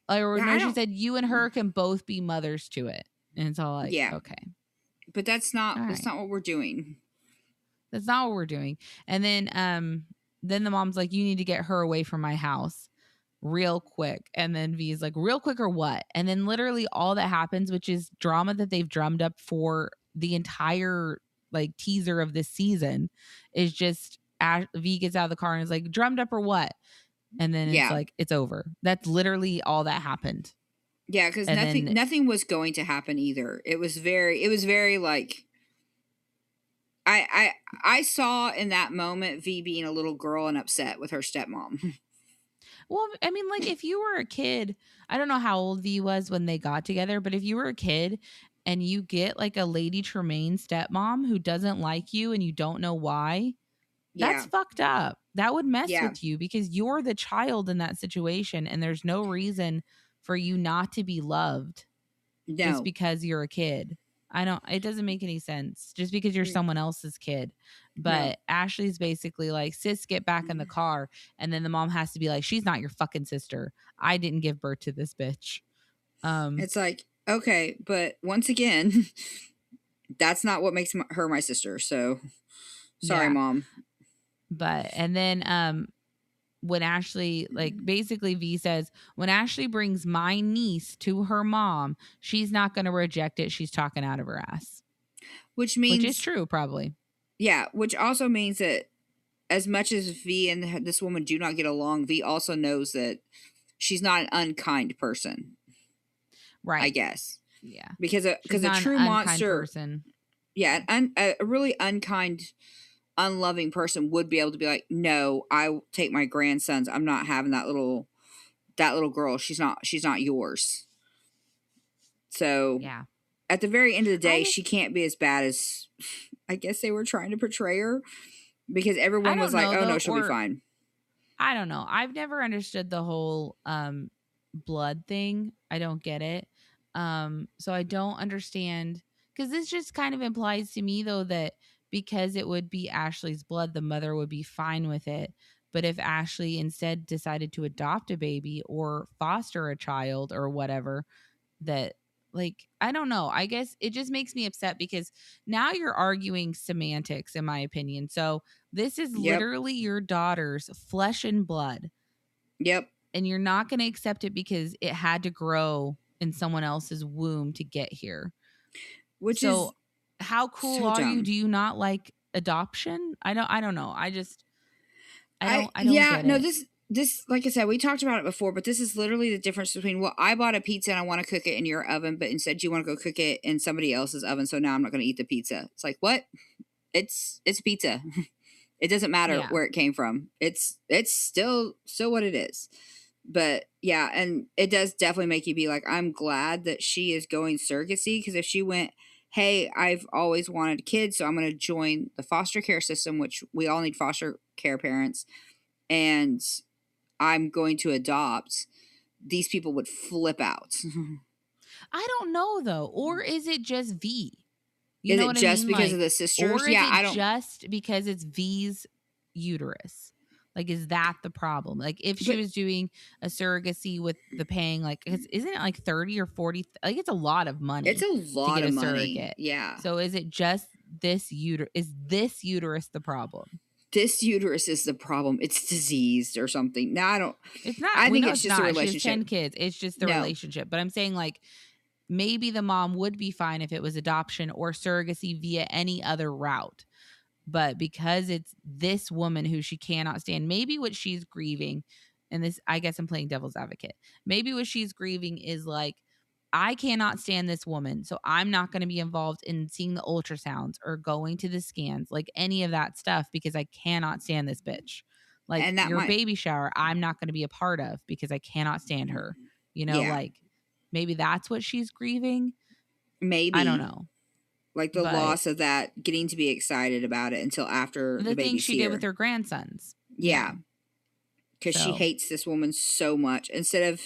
Or Yeah, no, I she don't. said you and her can both be mothers to it. And it's all like, Yeah, okay, but that's all not right. what we're doing. That's not what we're doing. And then the mom's like, you need to get her away from my house real quick. And then V's like, real quick or what? And then literally all that happens, which is drama that they've drummed up for the entire like teaser of this season, is just V gets out of the car and is like, drummed up or what? And then it's Yeah. like, it's over. That's literally all that happened. Yeah, because And then nothing was going to happen either. It was very like I saw in that moment V being a little girl and upset with her stepmom. well, I mean, like if you were a kid, I don't know how old V was when they got together, but if you were a kid and you get like a Lady Tremaine stepmom who doesn't like you and you don't know why, that's Yeah. fucked up. That would mess Yeah. with you because you're the child in that situation and there's no reason for you not to be loved just No. because you're a kid. It doesn't make any sense just because you're Mm. someone else's kid. No. But Ashley's basically like, sis, get back in the car. And then the mom has to be like, she's not your fucking sister. I didn't give birth to this bitch. It's like, okay, but once again, that's not what makes her my sister. So sorry, Yeah. Mom. But, and then, when Ashley, like basically V says, when Ashley brings my niece to her mom, she's not going to reject it. She's talking out of her ass. Which means, which is true, probably. Yeah, which also means that as much as V and this woman do not get along, V also knows that she's not an unkind person. Right. I guess. Yeah. Because a not true an unkind monster person. Yeah, a really unkind, unloving person would be able to be like, no, I take my grandsons. I'm not having that little girl. She's not yours. So Yeah. at the very end of the day, she can't be as bad as I guess they were trying to portray her, because everyone was like, oh no, she'll be fine. I don't know. I've never understood the whole blood thing. I don't get it. So I don't understand, because this just kind of implies to me though that because it would be Ashley's blood, the mother would be fine with it. But if Ashley instead decided to adopt a baby or foster a child or whatever, that, like, I don't know. I guess it just makes me upset because now you're arguing semantics, in my opinion. So this is literally your daughter's flesh and blood. Yep. And you're not going to accept it because it had to grow in someone else's womb to get here. Which is how cruel are you? Do you not like adoption? I don't know. I don't get it. This, like I said, we talked about it before, but this is literally the difference between, well, I bought a pizza and I want to cook it in your oven, but instead you want to go cook it in somebody else's oven. So now I'm not going to eat the pizza. It's like, what? It's pizza. It doesn't matter where it came from. It's still what it is. But yeah, and it does definitely make you be like, I'm glad that she is going surrogacy, because if she went, hey, I've always wanted kids, so I'm going to join the foster care system, which we all need foster care parents, and I'm going to adopt, these people would flip out. I don't know though. Or is it just V? You know what I mean? Is it just because of the sisters? Or is it just because it's V's uterus? Like, is that the problem? Like, if she was doing a surrogacy with the paying, like, isn't it like 30 or 40? Like, it's a lot of money. It's a lot to get of a money. Surrogate. Yeah. So is it just this uterus? Is this uterus the problem? This uterus is the problem. It's diseased or something. No, I don't. It's not. I think it's just a relationship. She has 10 kids. It's just the relationship. But I'm saying, like, maybe the mom would be fine if it was adoption or surrogacy via any other route. But because it's this woman who she cannot stand, maybe what she's grieving, and this, I guess I'm playing devil's advocate, maybe what she's grieving is like, I cannot stand this woman, so I'm not going to be involved in seeing the ultrasounds or going to the scans, like any of that stuff, because I cannot stand this bitch. Like, and your baby shower, I'm not going to be a part of because I cannot stand her. You know, like, maybe that's what she's grieving. Maybe. I don't know. Like the loss of that, getting to be excited about it until after the baby's thing she did with her grandsons. Yeah. because she So. hates this woman so much. Instead of,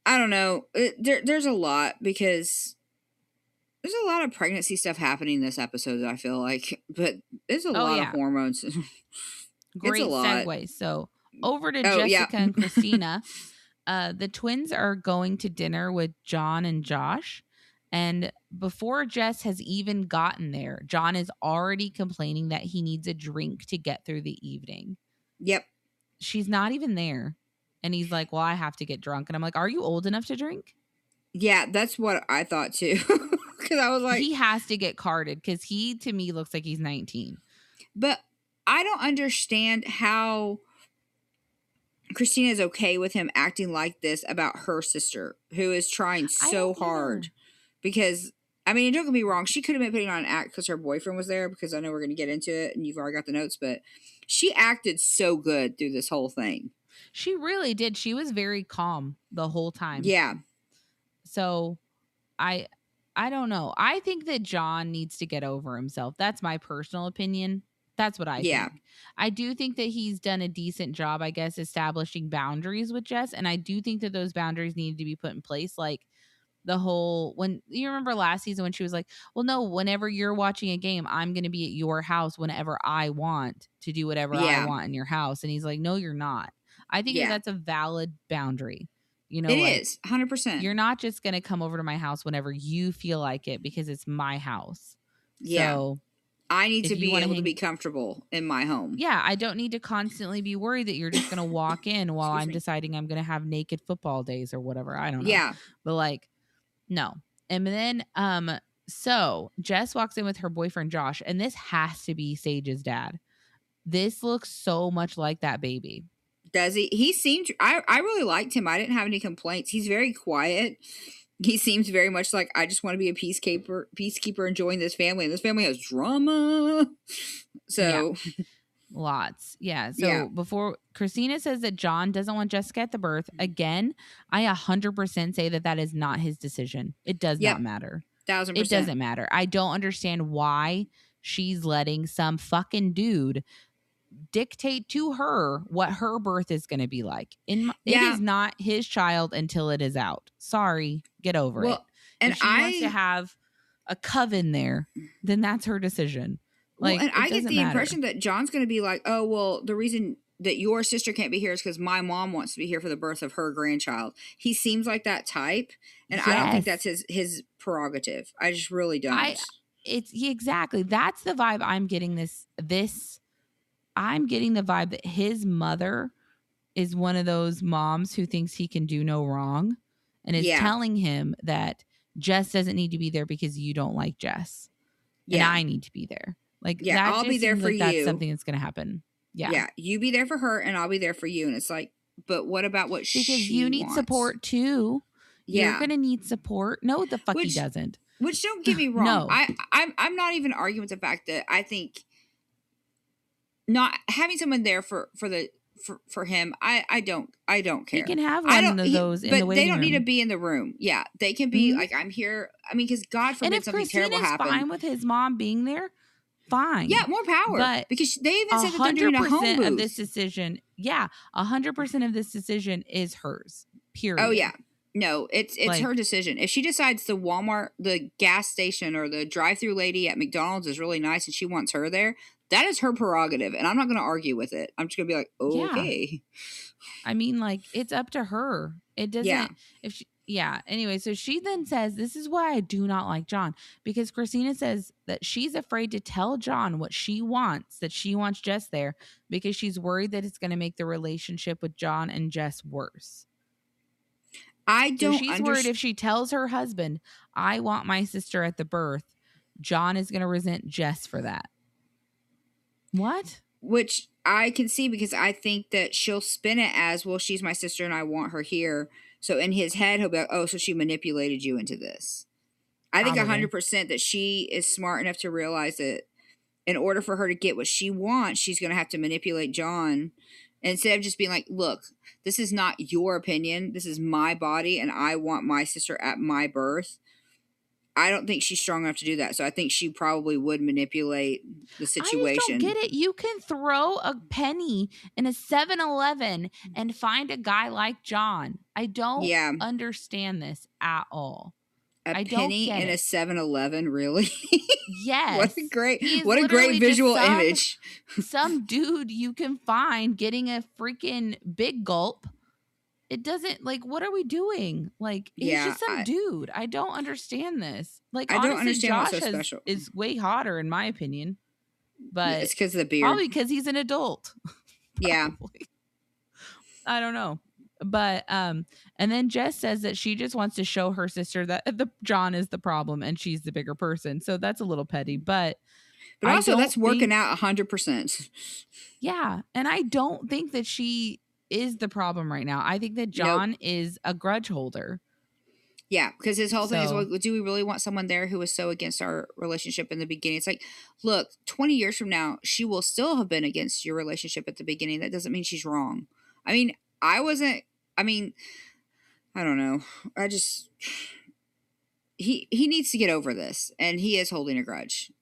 I don't know, there's a lot, because there's a lot of pregnancy stuff happening in this episode, I feel like, but there's a lot of Yeah. hormones. It's a Great lot. segue. So over to Oh, yeah. Jessica and Christina. The twins are going to dinner with John and Josh. And before Jess has even gotten there, John is already complaining that he needs a drink to get through the evening. Yep. She's not even there. And he's like, well, I have to get drunk. And I'm like, are you old enough to drink? Yeah, that's what I thought too. Because I was like, he has to get carded because he, to me, looks like he's 19. But I don't understand how Christina is okay with him acting like this about her sister, who is trying so hard. Because, I mean, don't get me wrong, she could have been putting on an act because her boyfriend was there, because I know we're going to get into it and you've already got the notes, but she acted so good through this whole thing. She really did. She was very calm the whole time. Yeah. So I don't know. I think that John needs to get over himself. That's my personal opinion. That's what I think. I do think that he's done a decent job, I guess, establishing boundaries with Jess. And I do think that those boundaries needed to be put in place. Like the whole, when you remember last season when she was like, well, no, whenever you're watching a game, I'm going to be at your house whenever I want to do whatever I want in your house. And he's like, no, you're not. I think that that's a valid boundary. You know, it is 100%. You're not just going to come over to my house whenever you feel like it, because it's my house. Yeah. So I need to be able to be comfortable in my home. Yeah. I don't need to constantly be worried that you're just going to walk in while I'm deciding I'm going to have naked football days or whatever. I don't know. Yeah. But like, no. And then, so Jess walks in with her boyfriend, Josh, and this has to be Sage's dad. This looks so much like that baby. Does he? He seemed, I really liked him. I didn't have any complaints. He's very quiet. He seems very much like, I just want to be a peacekeeper enjoying this family. And this family has drama. So. Yeah. Lots. Yeah. So before Christina says that John doesn't want Jessica at the birth, again, I 100% say that is not his decision. It does not matter. 1000%. It doesn't matter. I don't understand why she's letting some fucking dude dictate to her what her birth is going to be like. It is not his child until it is out. Sorry, get over it. And if she wants to have a coven there, then that's her decision. Like, and I get the matter. impression that John's going to be like, oh, well, the reason that your sister can't be here is because my mom wants to be here for the birth of her grandchild. He seems like that type, and I don't think that's his prerogative. I just really don't. Exactly. That's the vibe I'm getting. I'm getting the vibe that his mother is one of those moms who thinks he can do no wrong and is telling him that Jess doesn't need to be there because you don't like Jess. And I need to be there. Like, that I'll be there for you. That's something that's going to happen. Yeah. Yeah. You be there for her and I'll be there for you. And it's like, but what about what she wants? Because you need support too. Yeah. You're going to need support. No, the fuck he doesn't. Which, don't get me wrong. No. I'm not even arguing with the fact that I think not having someone there for him, I don't care. He can have one of those in the waiting room. But they don't need to be in the room. Yeah, they can be like, I'm here. I mean, because God forbid something terrible happen. Fine with his mom being there, fine. Yeah, more power. But because they even said that they're doing a home booth. Of this decision, 100% of this decision is hers. Period. Oh yeah. No, it's like, her decision. If she decides the Walmart, the gas station, or the drive-through lady at McDonald's is really nice and she wants her there, that is her prerogative, and I'm not going to argue with it. I'm just going to be like, okay. Yeah. I mean, like, it's up to her. It doesn't. Yeah. Anyway, so she then says, this is why I do not like John, because Christina says that she's afraid to tell John what she wants, that she wants Jess there, because she's worried that it's going to make the relationship with John and Jess worse. She's worried if she tells her husband, I want my sister at the birth, John is going to resent Jess for that. What? Which I can see, because I think that she'll spin it as, well, she's my sister and I want her here. So in his head, he'll be like, oh, so she manipulated you into this. I think 100% that she is smart enough to realize that in order for her to get what she wants, she's going to have to manipulate John. Instead of just being like, look, this is not your opinion. This is my body and I want my sister at my birth. I don't think she's strong enough to do that. So I think she probably would manipulate the I just don't situation. get it. You can throw a penny in a 7-Eleven and find a guy like John. I don't Yeah. understand this at all. A I don't penny get in a it. 7-Eleven, really? Yes. What a great He is what a literally great just visual image. some dude you can find getting a freaking big gulp. It doesn't, like, what are we doing? Like, he's Yeah, just some dude. I don't understand this. Like, I don't honestly, understand what's Josh so special. is way hotter in my opinion. But It's because of the beard. probably because he's an adult. Yeah. Probably. I don't know. But and then Jess says that she just wants to show her sister that the John is the problem and she's the bigger person. So that's a little petty, but also that's working out 100%. Yeah, and I don't think that she is the problem right now. I think that John is a grudge holder. Yeah, because his whole thing is, So- well, do we really want someone there who was so against our relationship in the beginning? It's like, look, 20 years from now, she will still have been against your relationship at the beginning. That doesn't mean she's wrong. I mean, I don't know. He needs to get over this, and he is holding a grudge.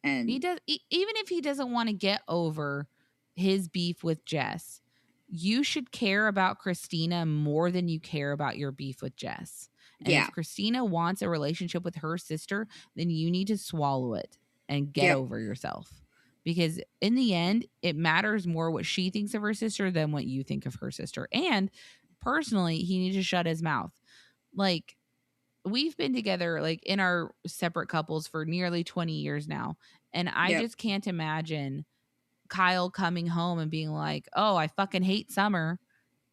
And He does, even if he doesn't want to get over his beef with Jess, you should care about Christina more than you care about your beef with Jess. And Yeah. if Christina wants a relationship with her sister, then you need to swallow it and get Yep. over yourself. Because in the end, it matters more what she thinks of her sister than what you think of her sister. And personally, he needs to shut his mouth. Like, we've been together, like, in our separate couples for nearly 20 years now. And I Yep. just can't imagine Kyle coming home and being like, oh, I fucking hate summer.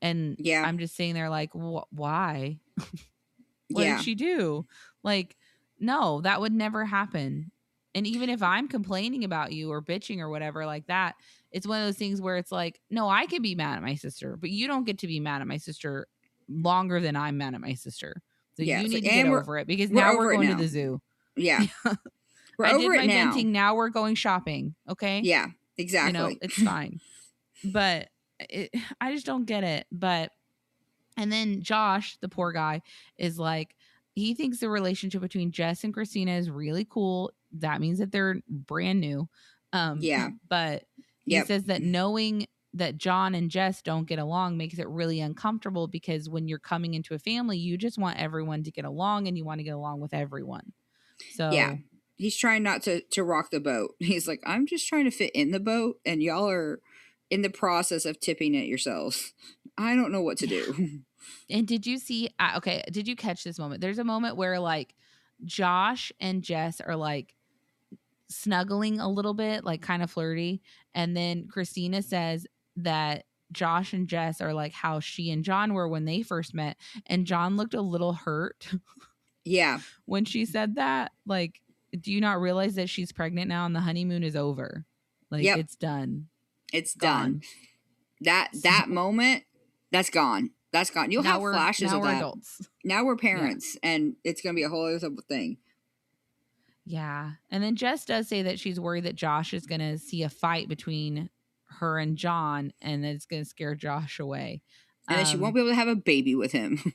And Yeah. I'm just sitting there like, why? What Yeah. did she do? Like, no, that would never happen. And even if I'm complaining about you or bitching or whatever like that, it's one of those things where it's like, no, I can be mad at my sister, but you don't get to be mad at my sister longer than I'm mad at my sister. So Yeah, you it's need like, to get and over it because we're now over we're it going to now. the zoo. Yeah. We're I over did it my now. venting. Now we're going shopping. Okay. Yeah, exactly. You know, it's fine. But I just don't get it. But, and then Josh, the poor guy, is like, he thinks the relationship between Jess and Christina is really cool. That means that they're brand new. Yeah. But he Yep. says that knowing that John and Jess don't get along makes it really uncomfortable because when you're coming into a family, you just want everyone to get along and you want to get along with everyone. So Yeah. He's trying not to rock the boat. He's like, I'm just trying to fit in the boat, and y'all are in the process of tipping it yourselves. I don't know what to do. And did you see, okay, did you catch this moment? There's a moment where like Josh and Jess are like snuggling a little bit, like kind of flirty. And then Christina says that Josh and Jess are like how she and John were when they first met. And John looked a little hurt Yeah. when she said that. Like, do you not realize that she's pregnant now and the honeymoon is over? Like, Yep. it's done. It's Gone. done. That moment, that's gone. That's gone. You'll have flashes of we're that. Adults. Now we're parents, and it's going to be a whole other thing. Yeah. And then Jess does say that she's worried that Josh is going to see a fight between her and John and that it's going to scare Josh away. And then she won't be able to have a baby with him.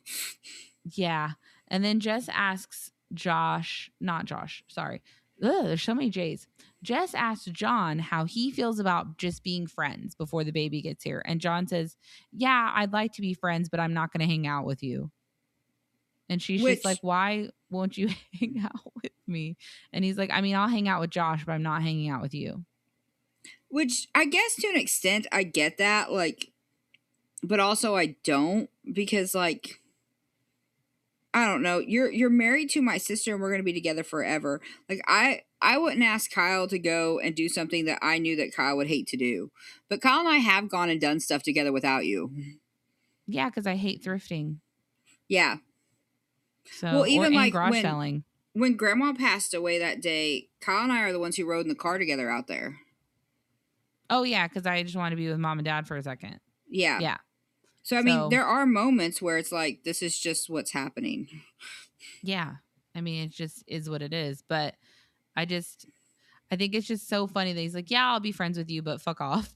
Yeah. And then Jess asks there's so many J's. Jess asked John how he feels about just being friends before the baby gets here. And John says, yeah, I'd like to be friends, but I'm not going to hang out with you. And she's just like, why won't you hang out with me? And he's like, I mean, I'll hang out with Josh, but I'm not hanging out with you. Which I guess to an extent I get that, like, but also I don't, because like, I don't know, you're married to my sister and we're going to be together forever. Like I wouldn't ask Kyle to go and do something that I knew that Kyle would hate to do. But Kyle and I have gone and done stuff together without you. Yeah, because I hate thrifting. Yeah. So, well, even like garage selling. When Grandma passed away that day, Kyle and I are the ones who rode in the car together out there. Oh yeah, because I just want to be with Mom and Dad for a second. Yeah. Yeah. So I mean, there are moments where it's like, this is just what's happening. Yeah. I mean, it just is what it is. But I think it's just so funny that he's like, yeah, I'll be friends with you, but fuck off.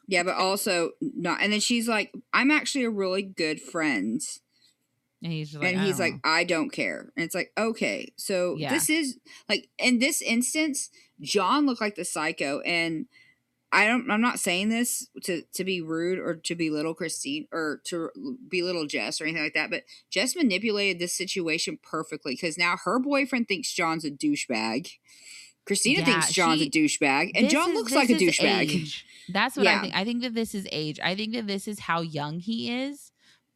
Yeah, but also not. And then she's like, I'm actually a really good friend And he's just like, And I he's don't like, know. I don't care. And it's like, okay. So Yeah. this is like, in this instance, John looked like the psycho. And I'm not saying this to be rude or to belittle Christine or to belittle Jess or anything like that, but Jess manipulated this situation perfectly because now her boyfriend thinks John's a douchebag. Christina Yeah, thinks John's a douchebag, and John looks this like a is douchebag. age. That's what I Yeah. think. I think that this is age. I think that this is how young he is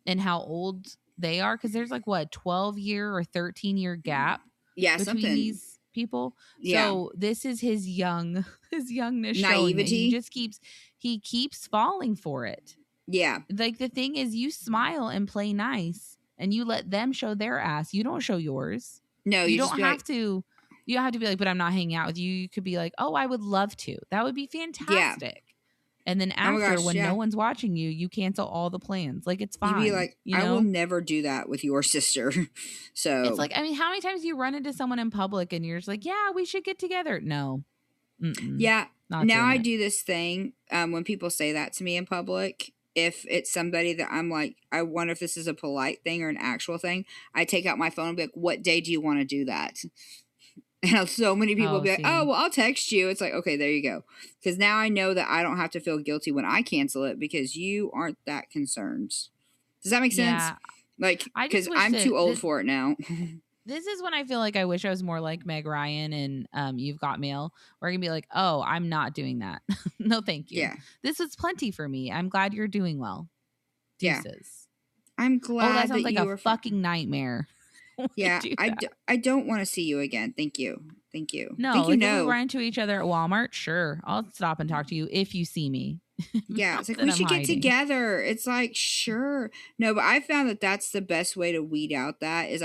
and how old they are. Because there's like what 12-year or 13-year gap Yeah, between something. these people. Yeah. So this is his youngness showing that Naivety. he keeps falling for it. Yeah. Like the thing is, you smile and play nice, and you let them show their ass. You don't show yours. No, You you just don't be have like, to. You don't have to be like, but I'm not hanging out with you. You could be like, oh, I would love to. That would be yeah. fantastic. And then Oh my after, gosh, when yeah. no one's watching you, you cancel all the plans. Like it's You'd fine. be like, you I know? will never do that with your sister. So It's like, I mean, how many times do you run into someone in public and you're just like, yeah, we should get together? No. yeah. Not Now doing I it. do this thing when people say that to me in public. If it's somebody that I'm like, I wonder if this is a polite thing or an actual thing, I take out my phone and be like, what day do you want to do that? And so many people will be like, see. oh, well, I'll text you. It's like, okay, there you go. Because now I know that I don't have to feel guilty when I cancel it because you aren't that concerned. Does that make sense? Yeah. Like, I because just wish I'm that too old for it now. this is when I feel like I wish I was more like Meg Ryan and You've Got Mail, where I can be like, oh, I'm not doing that. No, thank you. Yeah. This was plenty for me. I'm glad you're doing well. Yeah. Deuces. I'm Oh, glad that sounds that like you a were fucking nightmare. when you Yeah, do I, that. I don't want to see you again. Thank you. Thank you. No, Thank you. like if we No. run into each other at Walmart, sure, I'll stop and talk to you if you see me. Yeah, Not it's like that we I'm should get hiding. together. It's like, sure. No, but I found that that's the best way to weed out that is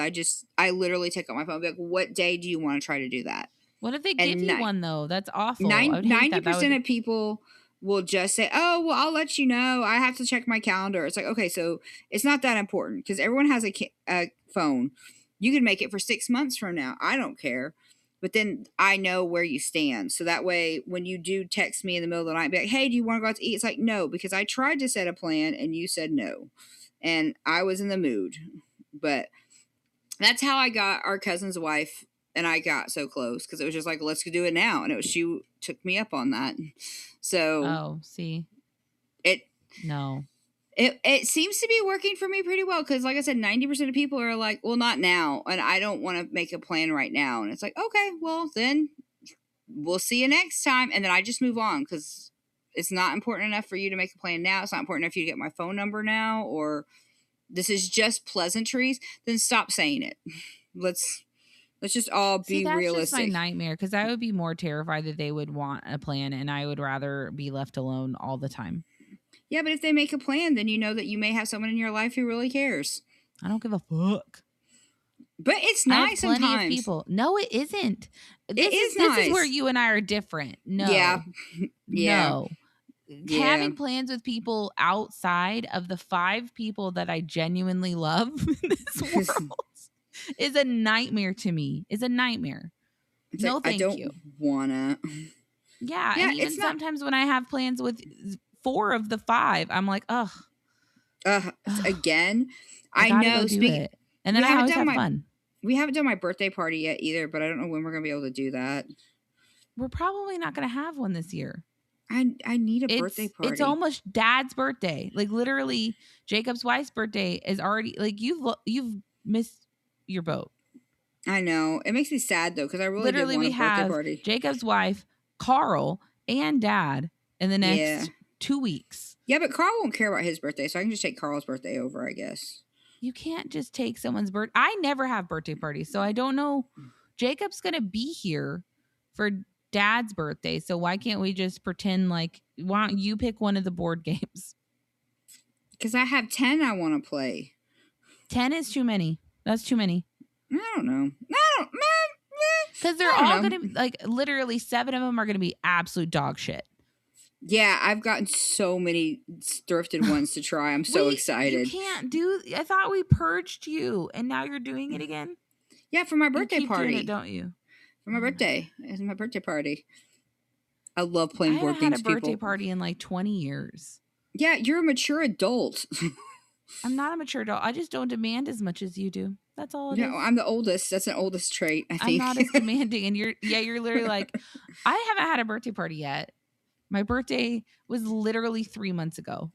I literally take out my phone and be like, what day do you want to try to do that? What if they And give you one though? That's awful. I would hate that. 90% of people will just say, oh, well, I'll let you know. I have to check my calendar. It's like, okay, so it's not that important because everyone has a phone. You can make it for 6 months from now. I don't care. But then I know where you stand. So that way, when you do text me in the middle of the night, be like, hey, do you want to go out to eat? It's like, no, because I tried to set a plan and you said no. And I was in the mood. But that's how I got our cousin's wife and I got so close because it was just like, let's do it now. And she took me up on that. So Oh, see. it seems to be working for me pretty well because, like I said, 90% of people are like, well, not now. And I don't want to make a plan right now. And it's like, okay, well, then we'll see you next time. And then I just move on because it's not important enough for you to make a plan now. It's not important enough for you to get my phone number now, or this is just pleasantries. Then stop saying it. Let's just all be that's realistic. just my nightmare because I would be more terrified that they would want a plan and I would rather be left alone all the time. Yeah, but if they make a plan, then you know that you may have someone in your life who really cares. I don't give a fuck. But it's I nice have plenty sometimes. of people. No, it isn't. This This is where you and I are different. No. Yeah. Yeah. No. Yeah. Having plans with people outside of the 5 people that I genuinely love in this world is a nightmare to me. Is a nightmare. It's No, like, thank I don't you. wanna. Yeah, Yeah, and even it's not- sometimes when I have plans with 4 of the 5, I'm like, ugh. Again, I I gotta know. go do it. And then we I haven't always done have fun. We haven't done my birthday party yet either, but I don't know when we're gonna be able to do that. We're probably not going to have one this year. I need a birthday party. It's almost Dad's birthday. Like literally, Jacob's wife's birthday is already like you've missed your boat. I know. It makes me sad though because I really Literally, did want we a birthday have party. Jacob's wife, Carl, and Dad in the next 2 weeks. Yeah, but Carl won't care about his birthday, so I can just take Carl's birthday over, I guess. You can't just take someone's birthday. I never have birthday parties, so I don't know. Jacob's gonna be here for Dad's birthday, so why can't we just pretend like? Why don't you pick one of the board games? Because I have 10 I want to play. 10 is too many. That's too many. I don't know. Because they're all going to be, like, literally 7 of them are going to be absolute dog shit. Yeah, I've gotten so many thrifted ones to try. I'm so excited. You can't do... I thought we purged you, and now you're doing it again? Yeah, for my birthday you keep party. Doing it, don't you? For my birthday. It's my birthday party. I love playing board games, I haven't had a birthday party in, like, 20 years. Yeah, you're a mature adult. I'm not a mature adult. I just don't demand as much as you do. That's all it is. No, I'm the oldest. That's an oldest trait, I I'm think. not as demanding. And you're literally like, I haven't had a birthday party yet. My birthday was literally 3 months ago.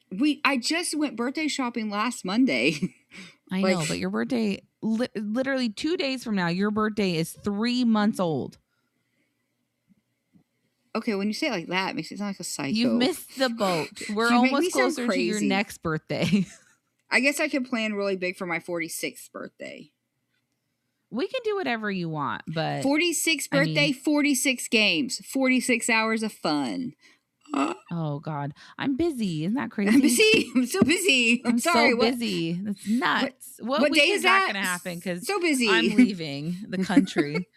I just went birthday shopping last Monday. I know, but your birthday, literally 2 days from now, your birthday is 3 months old. Okay, when you say it like that, it makes it sound like a psycho. You've missed the boat. We're You make me almost sound closer to your crazy. next birthday. I guess I could plan really big for my 46th birthday. We can do whatever you want, but 46th birthday, 46 games, 46 hours of fun. Oh God, I'm busy. Isn't that crazy? I'm busy. I'm so busy. I'm sorry. So busy. That's nuts. What day is that? Going to happen? Because so busy. I'm leaving the country.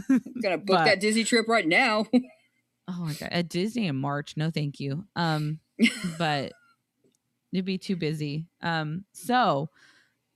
I'm gonna book that Disney trip right now. Oh my God, at Disney in March? No, thank you. But you'd be too busy. So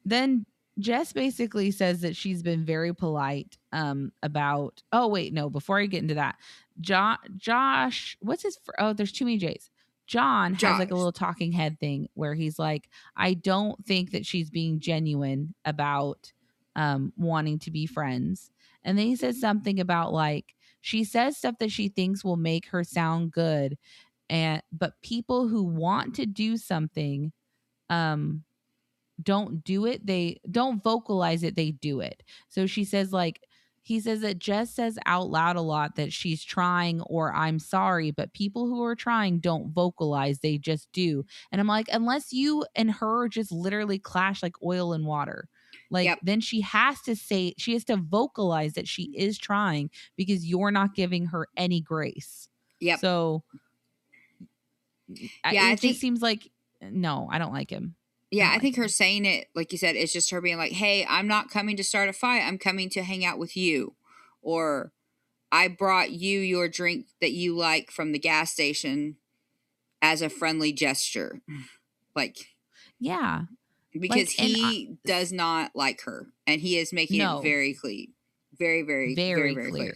then Jess basically says that she's been very polite about. Oh wait, no. Before I get into that, Josh, what's his? There's too many J's. Josh has like a little talking head thing where he's like, I don't think that she's being genuine about wanting to be friends. And then he says something about like she says stuff that she thinks will make her sound good, but people who want to do something don't do it, they don't vocalize it, they do it. So she says like he says that Jess says out loud a lot that she's trying or I'm sorry, but people who are trying don't vocalize, they just do. And I'm like, unless you and her just literally clash like oil and water, like then she has to vocalize that she is trying because you're not giving her any grace. Yep. So yeah, it just seems like no, I don't like him. Yeah, I think her saying it, like you said, it's just her being like, hey, I'm not coming to start a fight. I'm coming to hang out with you. Or I brought you your drink that you like from the gas station as a friendly gesture. Like, yeah. Because he does not like her. And he is making it very clear. Very clear.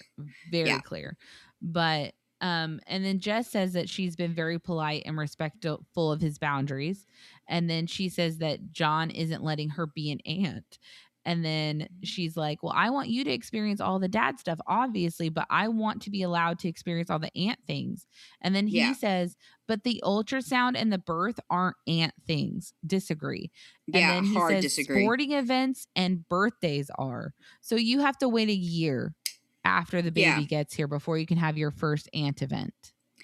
Very clear. But and then Jess says that she's been very polite and respectful of his boundaries. And then she says that John isn't letting her be an aunt. And then she's like, well, I want you to experience all the dad stuff, obviously, but I want to be allowed to experience all the aunt things. And then he says, but the ultrasound and the birth aren't aunt things. Disagree. And then he says disagree. Sporting events and birthdays are. So you have to wait a year after the baby gets here before you can have your first aunt event.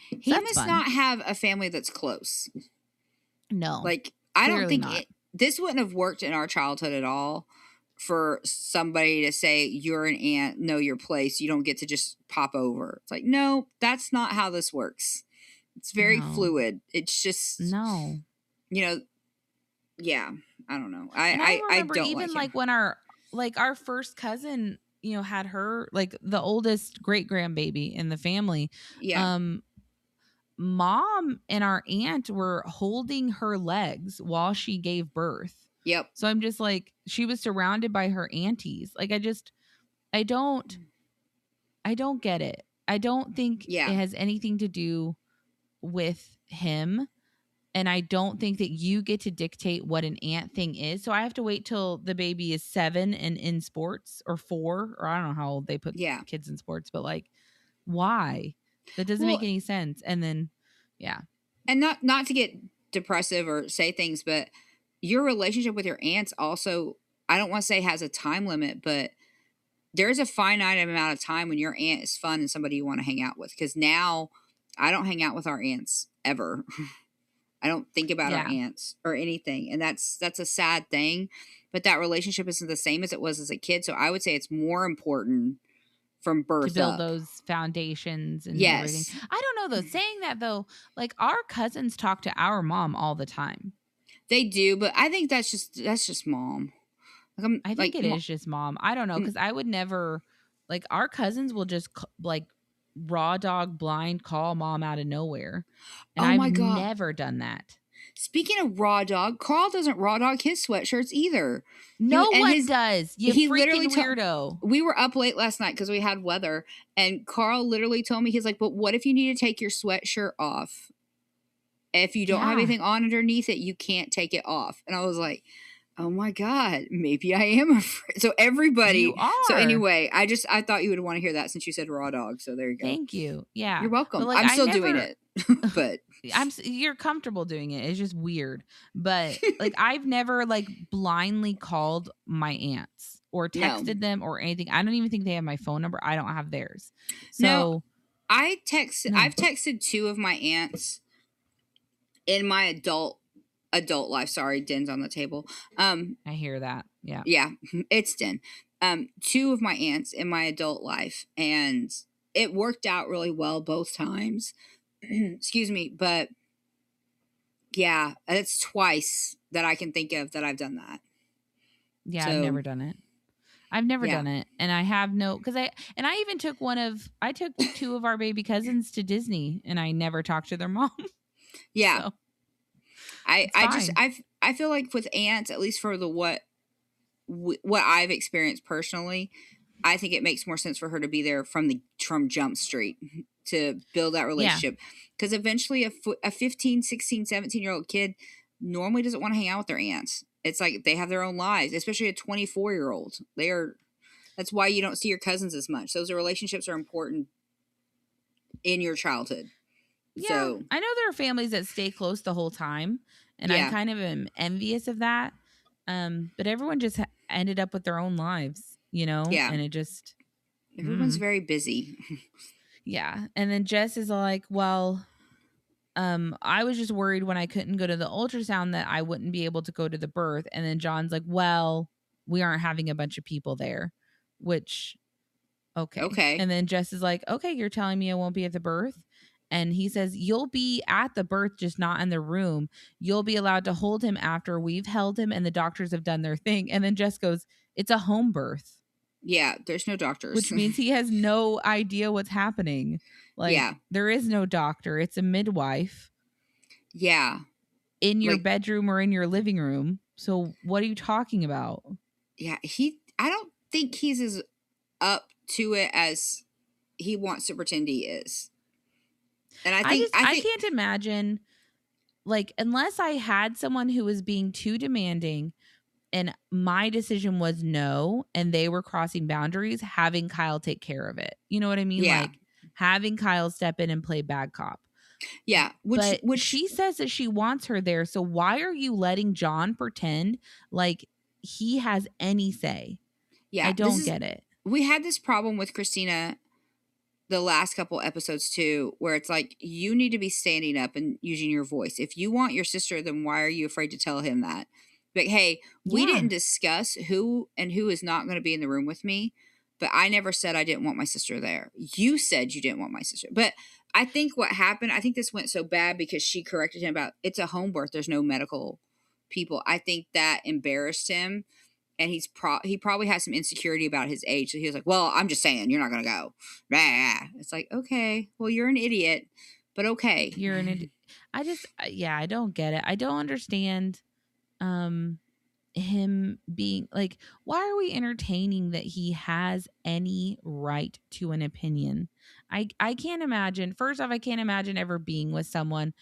He must not have a family that's close. No. Like, I don't think this wouldn't have worked in our childhood at all for somebody to say, you're an aunt, know your place. You don't get to just pop over. It's like, no, that's not how this works. It's very fluid. It's just, I don't know. I don't even like when our first cousin, had her, like the oldest great grandbaby in the family. Yeah. Mom and our aunt were holding her legs while she gave birth. Yep. So I'm just like, she was surrounded by her aunties. Like, I don't get it. I don't think it has anything to do with him. And I don't think that you get to dictate what an aunt thing is. So I have to wait till the baby is 7 and in sports, or 4, or I don't know how old they put kids in sports, but like, why? That doesn't make any sense. And then, and not to get depressive or say things, but your relationship with your aunts also, I don't want to say has a time limit, but there's a finite amount of time when your aunt is fun and somebody you want to hang out with. Because now I don't hang out with our aunts ever. I don't think about our aunts or anything. And that's a sad thing. But that relationship isn't the same as it was as a kid. So I would say it's more important from birth to build up. Those foundations and everything. I don't know though. Saying that though, like our cousins talk to our mom all the time. They do, but I think that's just mom. Like I think it is just mom. I don't know, because I would never, like our cousins will just like raw dog blind call mom out of nowhere. And I've never done that. Speaking of raw dog, Carl doesn't raw dog his sweatshirts either. No one does. He freaking weirdo. We were up late last night because we had weather, and Carl literally told me, he's like, but what if you need to take your sweatshirt off? If you don't have Yeah. anything on underneath it, you can't take it off. And I was like, oh my God, maybe I am afraid. So everybody. You So are. anyway, I thought you would want to hear that since you said raw dog. So there you go. Thank you. Yeah. You're welcome. But like, I'm still doing it, but you're comfortable doing it. It's just weird. But like, I've never like blindly called my aunts or texted them or anything. I don't even think they have my phone number. I don't have theirs. So no, I've texted 2 of my aunts in my adult life. Sorry, Den's on the table. I hear that. Yeah. Yeah, it's Den. 2 of my aunts in my adult life, and it worked out really well both times. Excuse me, but yeah, it's twice that I can think of that I've done that. Yeah, So, I've never done it. I've never done it. And I have no, because I even took I took 2 of our baby cousins to Disney and I never talked to their mom. Yeah. So, I feel like with aunts, at least for the what I've experienced personally, I think it makes more sense for her to be there from Jump Street to build that relationship. Because eventually a 15, 16, 17-year-old kid normally doesn't want to hang out with their aunts. It's like they have their own lives, especially a 24-year-old. That's why you don't see your cousins as much. Those relationships are important in your childhood. Yeah, so, I know there are families that stay close the whole time, and I kind of am envious of that. But everyone just ended up with their own lives, you know? Yeah. And it just... Everyone's very busy. Yeah. And then Jess is like, well, I was just worried when I couldn't go to the ultrasound that I wouldn't be able to go to the birth. And then John's like, well, we aren't having a bunch of people there, which, okay. And then Jess is like, okay, you're telling me I won't be at the birth? And he says, you'll be at the birth, just not in the room. You'll be allowed to hold him after we've held him and the doctors have done their thing. And then Jess goes, it's a home birth. Yeah, there's no doctors. Which means he has no idea what's happening. Like, there is no doctor. It's a midwife. Yeah. In your bedroom or in your living room. So what are you talking about? Yeah, I don't think he's as up to it as he wants to pretend he is. And I can't imagine, like, unless I had someone who was being too demanding and my decision was no, and they were crossing boundaries, having Kyle take care of it. You know what I mean? Yeah. Like having Kyle step in and play bad cop. Yeah. Which she says that she wants her there. So why are you letting John pretend like he has any say? Yeah. I don't get it. We had this problem with Christina the last couple episodes too, where it's like, you need to be standing up and using your voice. If you want your sister, then why are you afraid to tell him that? But hey, we didn't discuss who is not going to be in the room with me, but I never said I didn't want my sister there. You said you didn't want my sister. But I think what happened, I think this went so bad because she corrected him about, it's a home birth. There's no medical people. I think that embarrassed him. And he probably has some insecurity about his age. So he was like, well, I'm just saying, you're not going to go. Rah. It's like, okay, well, you're an idiot, but okay. You're an idiot. I don't get it. I don't understand him being like, why are we entertaining that he has any right to an opinion? I can't imagine. First off, I can't imagine ever being with someone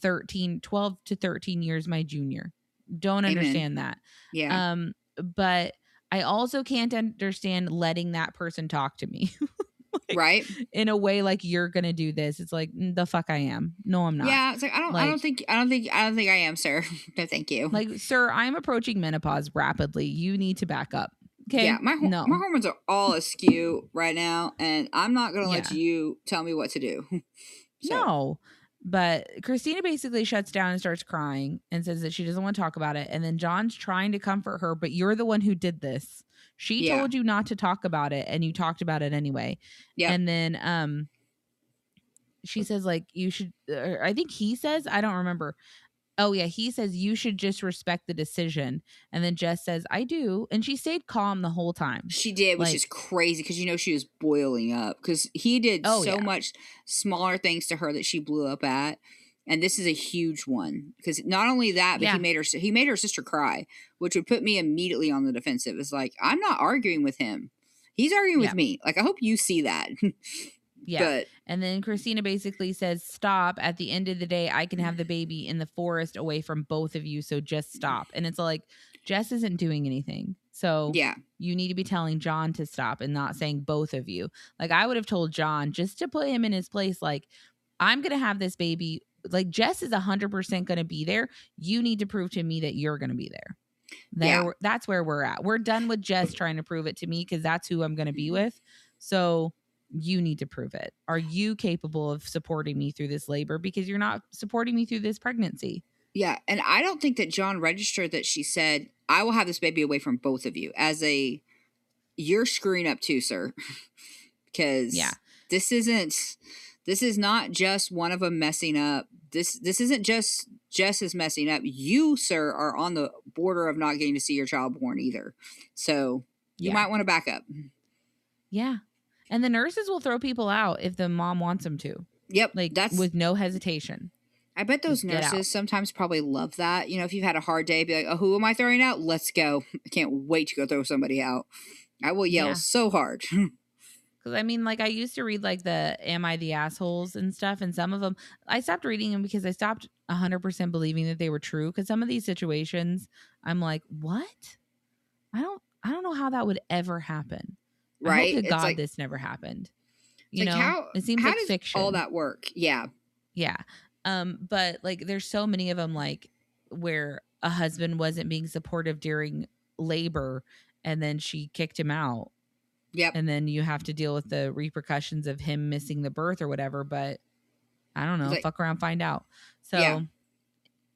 12 to 13 years my junior. Don't understand that. Yeah. But I also can't understand letting that person talk to me. Like, right. In a way like you're going to do this. It's like, the fuck I am. No, I'm not. Yeah. It's like, I don't think I am, sir. No, thank you. Like, sir, I'm approaching menopause rapidly. You need to back up. Okay. Yeah. My hormones are all askew right now. And I'm not going to let you tell me what to do. So. No. But Christina basically shuts down and starts crying and says that she doesn't want to talk about it. And then John's trying to comfort her, but you're the one who did this. She told you not to talk about it, and you talked about it anyway. Yeah. And then she says, like, you should, I think he says, I don't remember. Oh, yeah. He says you should just respect the decision. And then Jess says, I do. And she stayed calm the whole time. She did, which is crazy because, she was boiling up because he did so much smaller things to her that she blew up at. And this is a huge one because not only that, but he made her sister cry, which would put me immediately on the defensive. It's like, I'm not arguing with him. He's arguing with me. Like, I hope you see that. Yeah. But And then Christina basically says, stop. At the end of the day, I can have the baby in the forest away from both of you. So just stop. And it's like, Jess isn't doing anything. So yeah, you need to be telling John to stop and not saying both of you. Like, I would have told John just to put him in his place. Like, I'm going to have this baby. Like, Jess is 100% going to be there. You need to prove to me that you're going to be there. Yeah. That's where we're at. We're done with Jess trying to prove it to me because that's who I'm going to be with. So you need to prove it. Are you capable of supporting me through this labor? Because you're not supporting me through this pregnancy. Yeah, and I don't think that John registered that she said, "I will have this baby away from both of you," as a you're screwing up too, sir. Because Yeah. this is not just one of them messing up. This isn't just Jess is messing up. You, sir, are on the border of not getting to see your child born either. So you Yeah. might want to back up. Yeah. And the nurses will throw people out if the mom wants them to. Yep, Like, that's with no hesitation. I bet those Just get out. nurses sometimes probably love that. You know, if you've had a hard day, be like, "Oh, who am I throwing out? Let's go. I can't wait to go throw somebody out." I will yell Yeah. so hard. Because I mean, like, I used to read like the Am I the Assholes and stuff. And some of them, I stopped reading them because I stopped 100% believing that they were true. Because some of these situations, I'm like, what? I don't know how that would ever happen. I hope Right? to It's God like, this never happened. it's You like know, it seems how like does fiction. all that work? Yeah. Yeah. But like there's so many of them like where a husband wasn't being supportive during labor and then she kicked him out. Yep. And then you have to deal with the repercussions of him missing the birth or whatever. But I don't know. Like, Fuck around, find out. So yeah.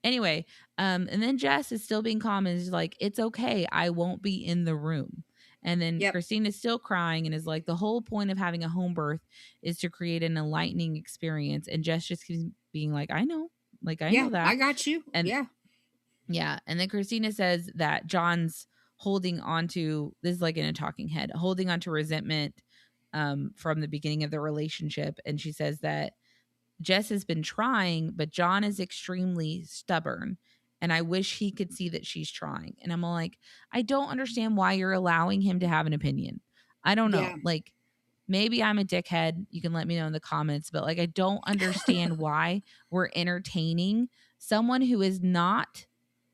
anyway, and then Jess is still being calm and is like, it's okay. I won't be in the room. And then Yep. Christina's still crying and is like, the whole point of having a home birth is to create an enlightening experience. And Jess just keeps being like, I know. Like, I Yeah, know that. I got you. And yeah. yeah. And then Christina says that John's holding on to this is like in a talking head, holding on to resentment from the beginning of the relationship. And she says that Jess has been trying, but John is extremely stubborn. And I wish he could see that she's trying. And I'm like, I don't understand why you're allowing him to have an opinion. I don't know. Yeah. Like, maybe I'm a dickhead. You can let me know in the comments. But like, I don't understand why we're entertaining someone who is not,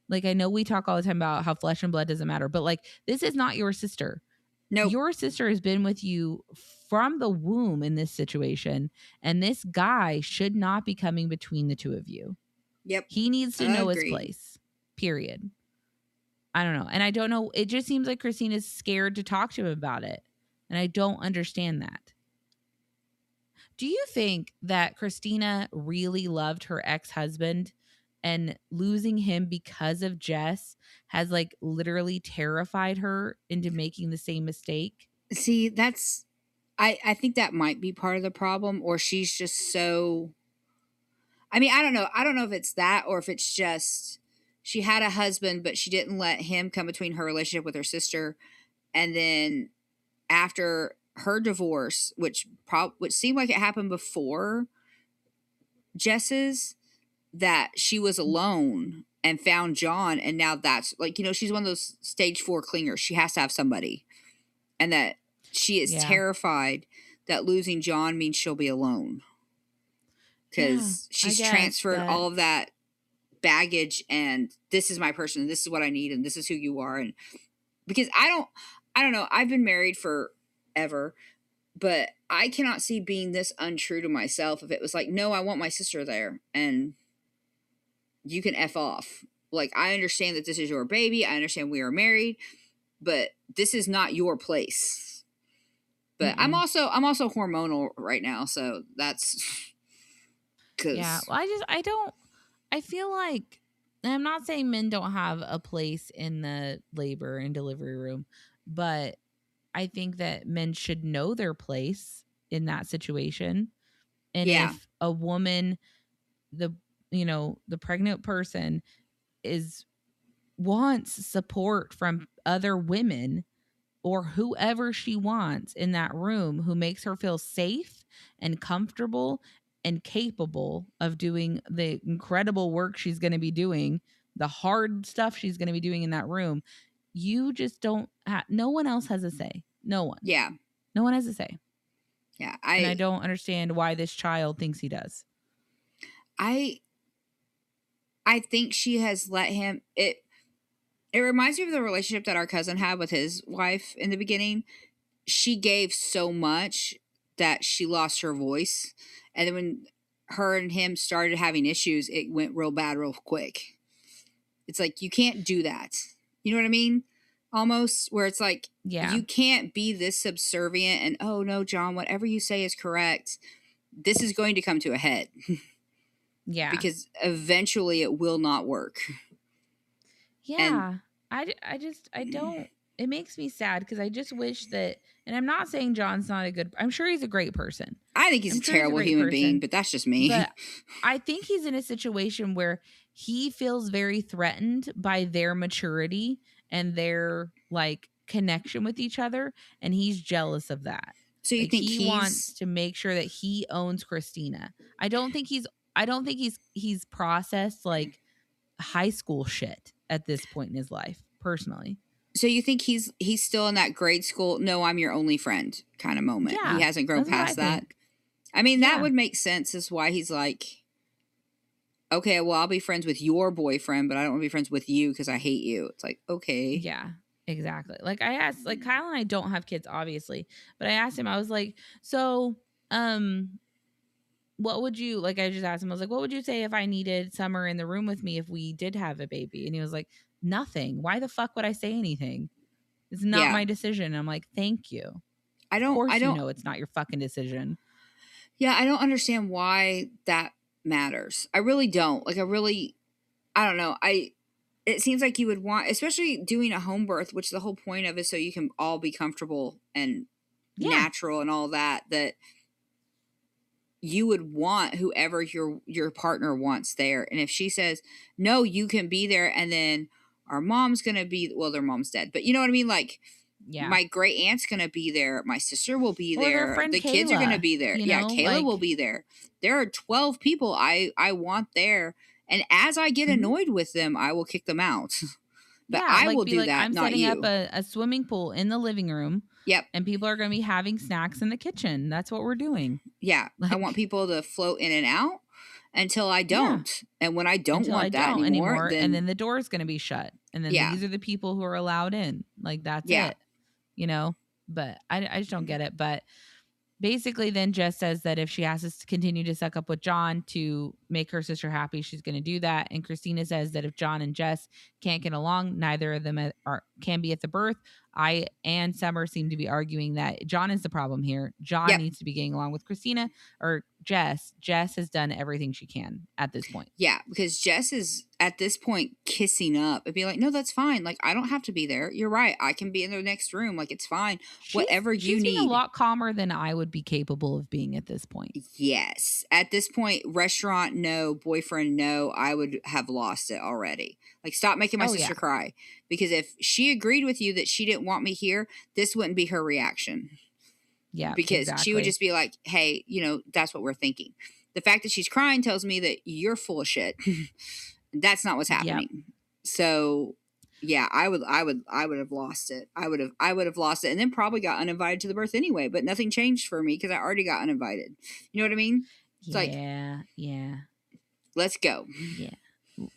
like, I know we talk all the time about how flesh and blood doesn't matter, but like, this is not your sister. Nope. Your sister has been with you from the womb in this situation, and this guy should not be coming between the two of you. Yep. He needs to know his Agreed. place. Period. I don't know. And I don't know. It just seems like Christina's scared to talk to him about it. And I don't understand that. Do you think that Christina really loved her ex-husband and losing him because of Jess has like literally terrified her into making the same mistake? See, that's I think that might be part of the problem, or she's just so I mean, I don't know. I don't know if it's that or if it's just she had a husband, but she didn't let him come between her relationship with her sister. And then after her divorce, which seemed like it happened before Jess's, that she was alone and found John, and now that's like, you know, she's one of those stage 4 clingers. She has to have somebody. And that she is terrified that losing John means she'll be alone. Because she's transferred all of that baggage and this is my person and this is what I need and this is who you are. And because I don't know, I've been married forever, but I cannot see being this untrue to myself if it was like, no, I want my sister there and you can F off. Like, I understand that this is your baby. I understand we are married, but this is not your place. But I'm also hormonal right now, so that's yeah. Well, I feel like, and I'm not saying men don't have a place in the labor and delivery room, but I think that men should know their place in that situation. And if a woman, the pregnant person wants support from other women or whoever she wants in that room who makes her feel safe and comfortable and capable of doing the incredible work she's going to be doing, the hard stuff she's going to be doing in that room, you just don't no one else has a say. No one. Yeah. No one has a say. Yeah, and I don't understand why this child thinks he does. I think she has let him. It reminds me of the relationship that our cousin had with his wife in the beginning. She gave so much that she lost her voice, and then when her and him started having issues, it went real bad real quick. It's like, you can't do that. You know what I mean? Almost, where it's like, Yeah. you can't be this subservient and, oh no, John, whatever you say is correct. This is going to come to a head. Yeah. Because eventually it will not work. Yeah. I don't, it makes me sad because I just wish that, and I'm not saying John's not a good, I'm sure he's a great person. I think he's a terrible human being, but that's just me. But I think he's in a situation where he feels very threatened by their maturity and their like connection with each other, and he's jealous of that. So you like, think he wants to make sure that he owns Christina. I don't think he's processed like high school shit at this point in his life, personally. So you think he's still in that grade school, no, I'm your only friend kind of moment. Yeah, he hasn't grown past that. Think. I mean, that would make sense, is why he's like, okay, well, I'll be friends with your boyfriend, but I don't want to be friends with you because I hate you. It's like, okay. Yeah, exactly. Like, I asked, like, Kyle and I don't have kids, obviously, but I asked him, I was like, so, what would you, like, I just asked him, I was like, what would you say if I needed Summer in the room with me if we did have a baby? And he was like, nothing. Why the fuck would I say anything? It's not my decision. And I'm like, thank you. Of course you know it's not your fucking decision. Yeah, I don't understand why that matters. I really don't. Like, I don't know. It seems like you would want, especially doing a home birth, which the whole point of is so you can all be comfortable and natural and all that, that you would want whoever your partner wants there. And if she says, no, you can be there, and then our mom's going to be, well, their mom's dead, but you know what I mean? Like, my great aunt's going to be there. My sister will be there. The Kayla, kids are going to be there. Yeah, Kayla will be there. There are 12 people I want there. And as I get annoyed with them, I will kick them out. But I will do that, I'm not setting you. up a swimming pool in the living room. Yep. And people are going to be having snacks in the kitchen. That's what we're doing. Yeah. I want people to float in and out until I don't. Yeah. And when I don't want that anymore, and then the door is going to be shut. And then these are the people who are allowed in. Like, that's it. You know? But I just don't get it. But basically then Jess says that if she has to continue to suck up with John to make her sister happy, she's going to do that. And Christina says that if John and Jess can't get along, neither of them can be at the birth. I and Summer seem to be arguing that John is the problem here. John needs to be getting along with Christina or Jess. Jess has done everything she can at this point. Yeah, because Jess is at this point kissing up and be like, no, that's fine. Like, I don't have to be there. You're right. I can be in the next room. Like, it's fine. Whatever you need. She's a lot calmer than I would be capable of being at this point. Yes. At this point, restaurant, no. Boyfriend, no. I would have lost it already. Like, stop making my sister cry. Because if she agreed with you that she didn't want me here, this wouldn't be her reaction. Yeah, because she would just be like, hey, you know, that's what we're thinking. The fact that she's crying tells me that you're full of shit. That's not what's happening. Yep. So yeah, I would have lost it. I would have lost it, and then probably got uninvited to the birth anyway. But nothing changed for me because I already got uninvited. You know what I mean? It's yeah. Let's go. Yeah.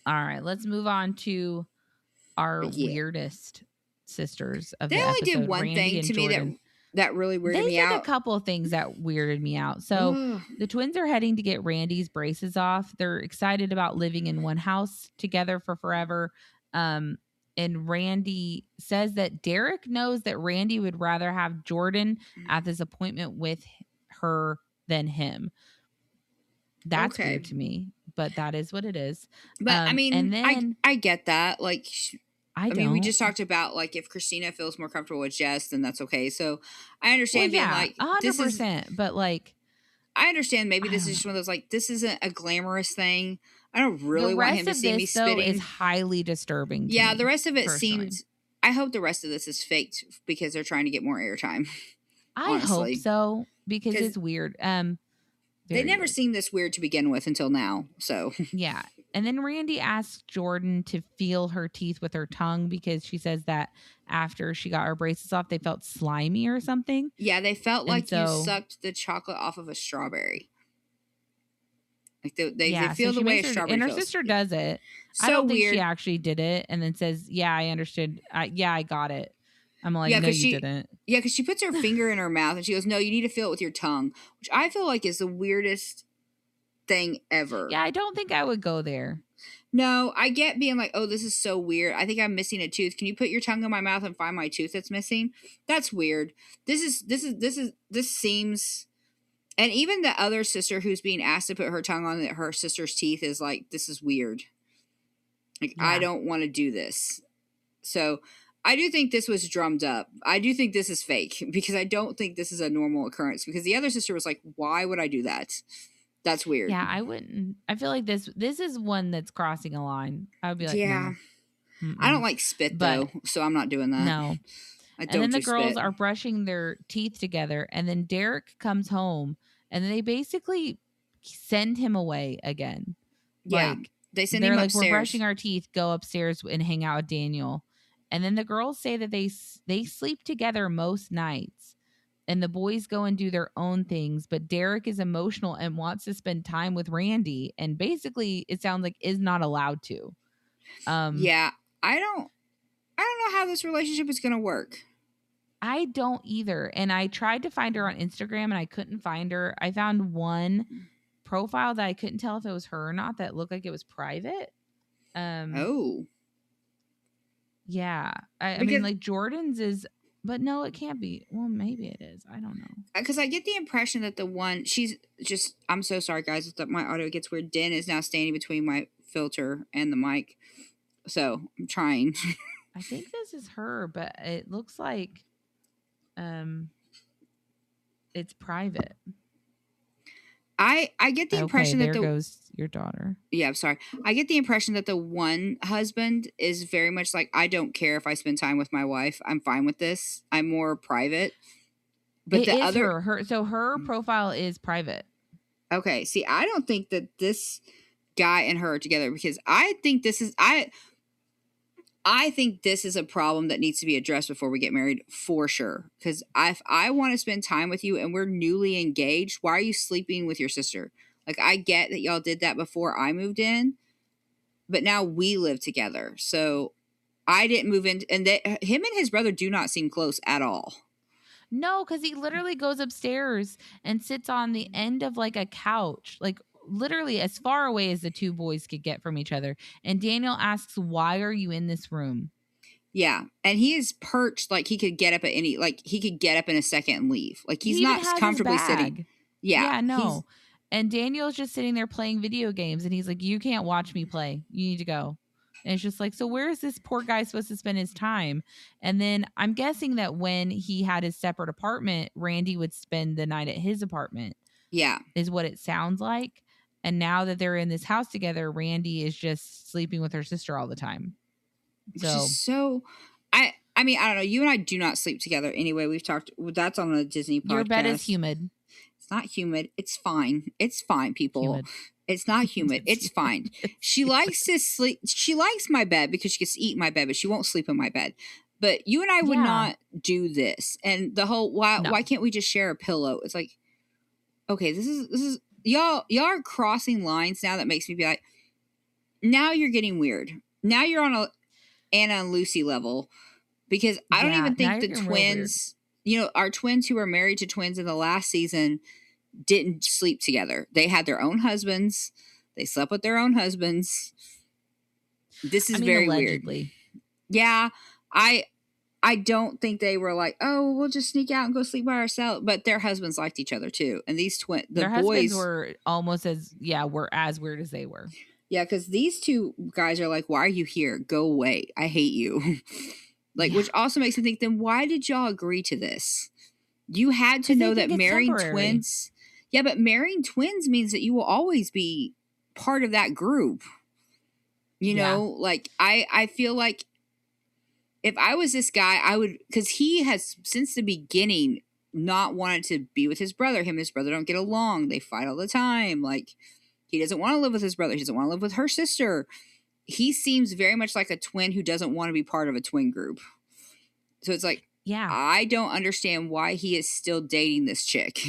All right, let's move on to our weirdest sisters of the episode. They only did one thing to me that really weirded me out. They did a couple of things that weirded me out. So the twins are heading to get Randy's braces off. They're excited about living in one house together for forever. And Randy says that Derek knows that Randy would rather have Jordan at this appointment with her than him. That's weird to me, but that is what it is. But I mean, and then, I get that. Like, I mean, we just talked about, like, if Christina feels more comfortable with Jess, then that's okay. So I understand being like, 100%. But like, I understand maybe this is just one of those, like, this isn't a glamorous thing. I don't really want him to see me spitting. Is highly disturbing. Yeah, the rest of it seems. I hope the rest of this is faked because they're trying to get more airtime. I hope so, because it's weird. They never seemed this weird to begin with until now. So yeah. And then Randi asks Jordan to feel her teeth with her tongue because she says that after she got her braces off, they felt slimy or something. Yeah, they felt And like you so- sucked the chocolate off of a strawberry. Like they yeah, feel so the way a makes her, strawberry and her feels. sister does it. I So don't think weird. she actually did it, and then says, "Yeah, I understood. I got it." I'm like, Yeah, "No, 'cause you she- didn't." Yeah, because she puts her finger in her mouth and she goes, "No, you need to feel it with your tongue," which I feel like is the weirdest thing ever. Yeah, I don't think I would go there. No, I get being like, "Oh, this is so weird. I think I'm missing a tooth. Can you put your tongue in my mouth and find my tooth that's missing?" That's weird. This seems. And even the other sister who's being asked to put her tongue on her sister's teeth is like, "This is weird. Like, I Yeah. don't want to do this." So I do think this was drummed up. I do think this is fake because I don't think this is a normal occurrence because the other sister was like, "Why would I do that? That's weird." Yeah, I wouldn't. I feel like this is one that's crossing a line. I would be like, Yeah. no. I don't like spit But- though, so I'm not doing that. No. I And don't then the do girls spit. are brushing their teeth together, and then Derek comes home, and then they basically send him away again. Yeah. Like, They send they're him like, upstairs. "We're brushing our teeth. Go upstairs and hang out with Daniel." And then the girls say that they sleep together most nights, and the boys go and do their own things. But Derek is emotional and wants to spend time with Randi, and basically, it sounds like is not allowed to. Yeah, I don't know how this relationship is going to work. I don't either. And I tried to find her on Instagram and I couldn't find her. I found one profile that I couldn't tell if it was her or not that looked like it was private. Oh. Yeah. I Because- mean, like Jordan's is, but no, it can't be. Well, maybe it is. I don't know. Because I get the impression that the one, she's just, I'm so sorry, guys, that my audio gets weird. Den is now standing between my filter and the mic. So I'm trying. I think this is her, but it looks like it's private. I get the impression there that goes your daughter. Yeah, I'm sorry. I get the impression that the one husband is very much like, I don't care if I spend time with my wife. I'm fine with this. I'm more private. But It the is other, her profile is private. okay. See, I don't think that this guy and her are together because I think this is I think this is a problem that needs to be addressed before we get married for sure. Because if I want to spend time with you and we're newly engaged, why are you sleeping with your sister? Like, I get that y'all did that before I moved in, but now we live together. So I didn't move in, and him and his brother do not seem close at all. No, because he literally goes upstairs and sits on the end of like a couch, like literally as far away as the two boys could get from each other. And Daniel asks, "Why are you in this room?" Yeah, and he is perched like he could get up at any, like he could get up in a second and leave. Like he's He even not has his comfortably sitting. bag. Yeah, no. And Daniel's just sitting there playing video games, and he's like, "You can't watch me play. You need to go." And it's just like, so where is this poor guy supposed to spend his time? And then I'm guessing that when he had his separate apartment, Randi would spend the night at his apartment. Yeah, is what it sounds like. And now that they're in this house together, Randi is just sleeping with her sister all the time. So I mean, I don't know. You and I do not sleep together anyway. We've talked. That's on a Disney podcast. Your bed is humid. It's not humid. It's fine. It's fine, people. Humid. It's not humid. It's fine. She likes to sleep. She likes my bed because she gets to eat in my bed, but she won't sleep in my bed. But you and I would Yeah. not do this. And the whole why can't we just share a pillow? It's like, okay, this is y'all are crossing lines now that makes me be like, now you're getting weird. Now you're on a Anna and Lucy level because I don't Yeah, even now think you're the getting real weird. twins, our twins who were married to twins in the last season didn't sleep together. They had their own husbands. They slept with their own husbands. This is very allegedly. weird. Yeah, I don't think they were like, oh, we'll just sneak out and go sleep by ourselves. But their husbands liked each other too. And these Their boys husbands were almost were as weird as they were. Yeah, because these two guys are like, why are you here? Go away. I hate you. Which also makes me think, then why did y'all agree to this? You had to know that marrying twins. Yeah, but marrying twins means that you will always be part of that group. You know, like I feel like if I was this guy, I would, because he has since the beginning not wanted to be with his brother. Him and his brother don't get along. They fight all the time. Like, He doesn't want to live with his brother. He doesn't want to live with her sister. He seems very much like a twin who doesn't want to be part of a twin group. So it's like, Yeah. I don't understand why he is still dating this chick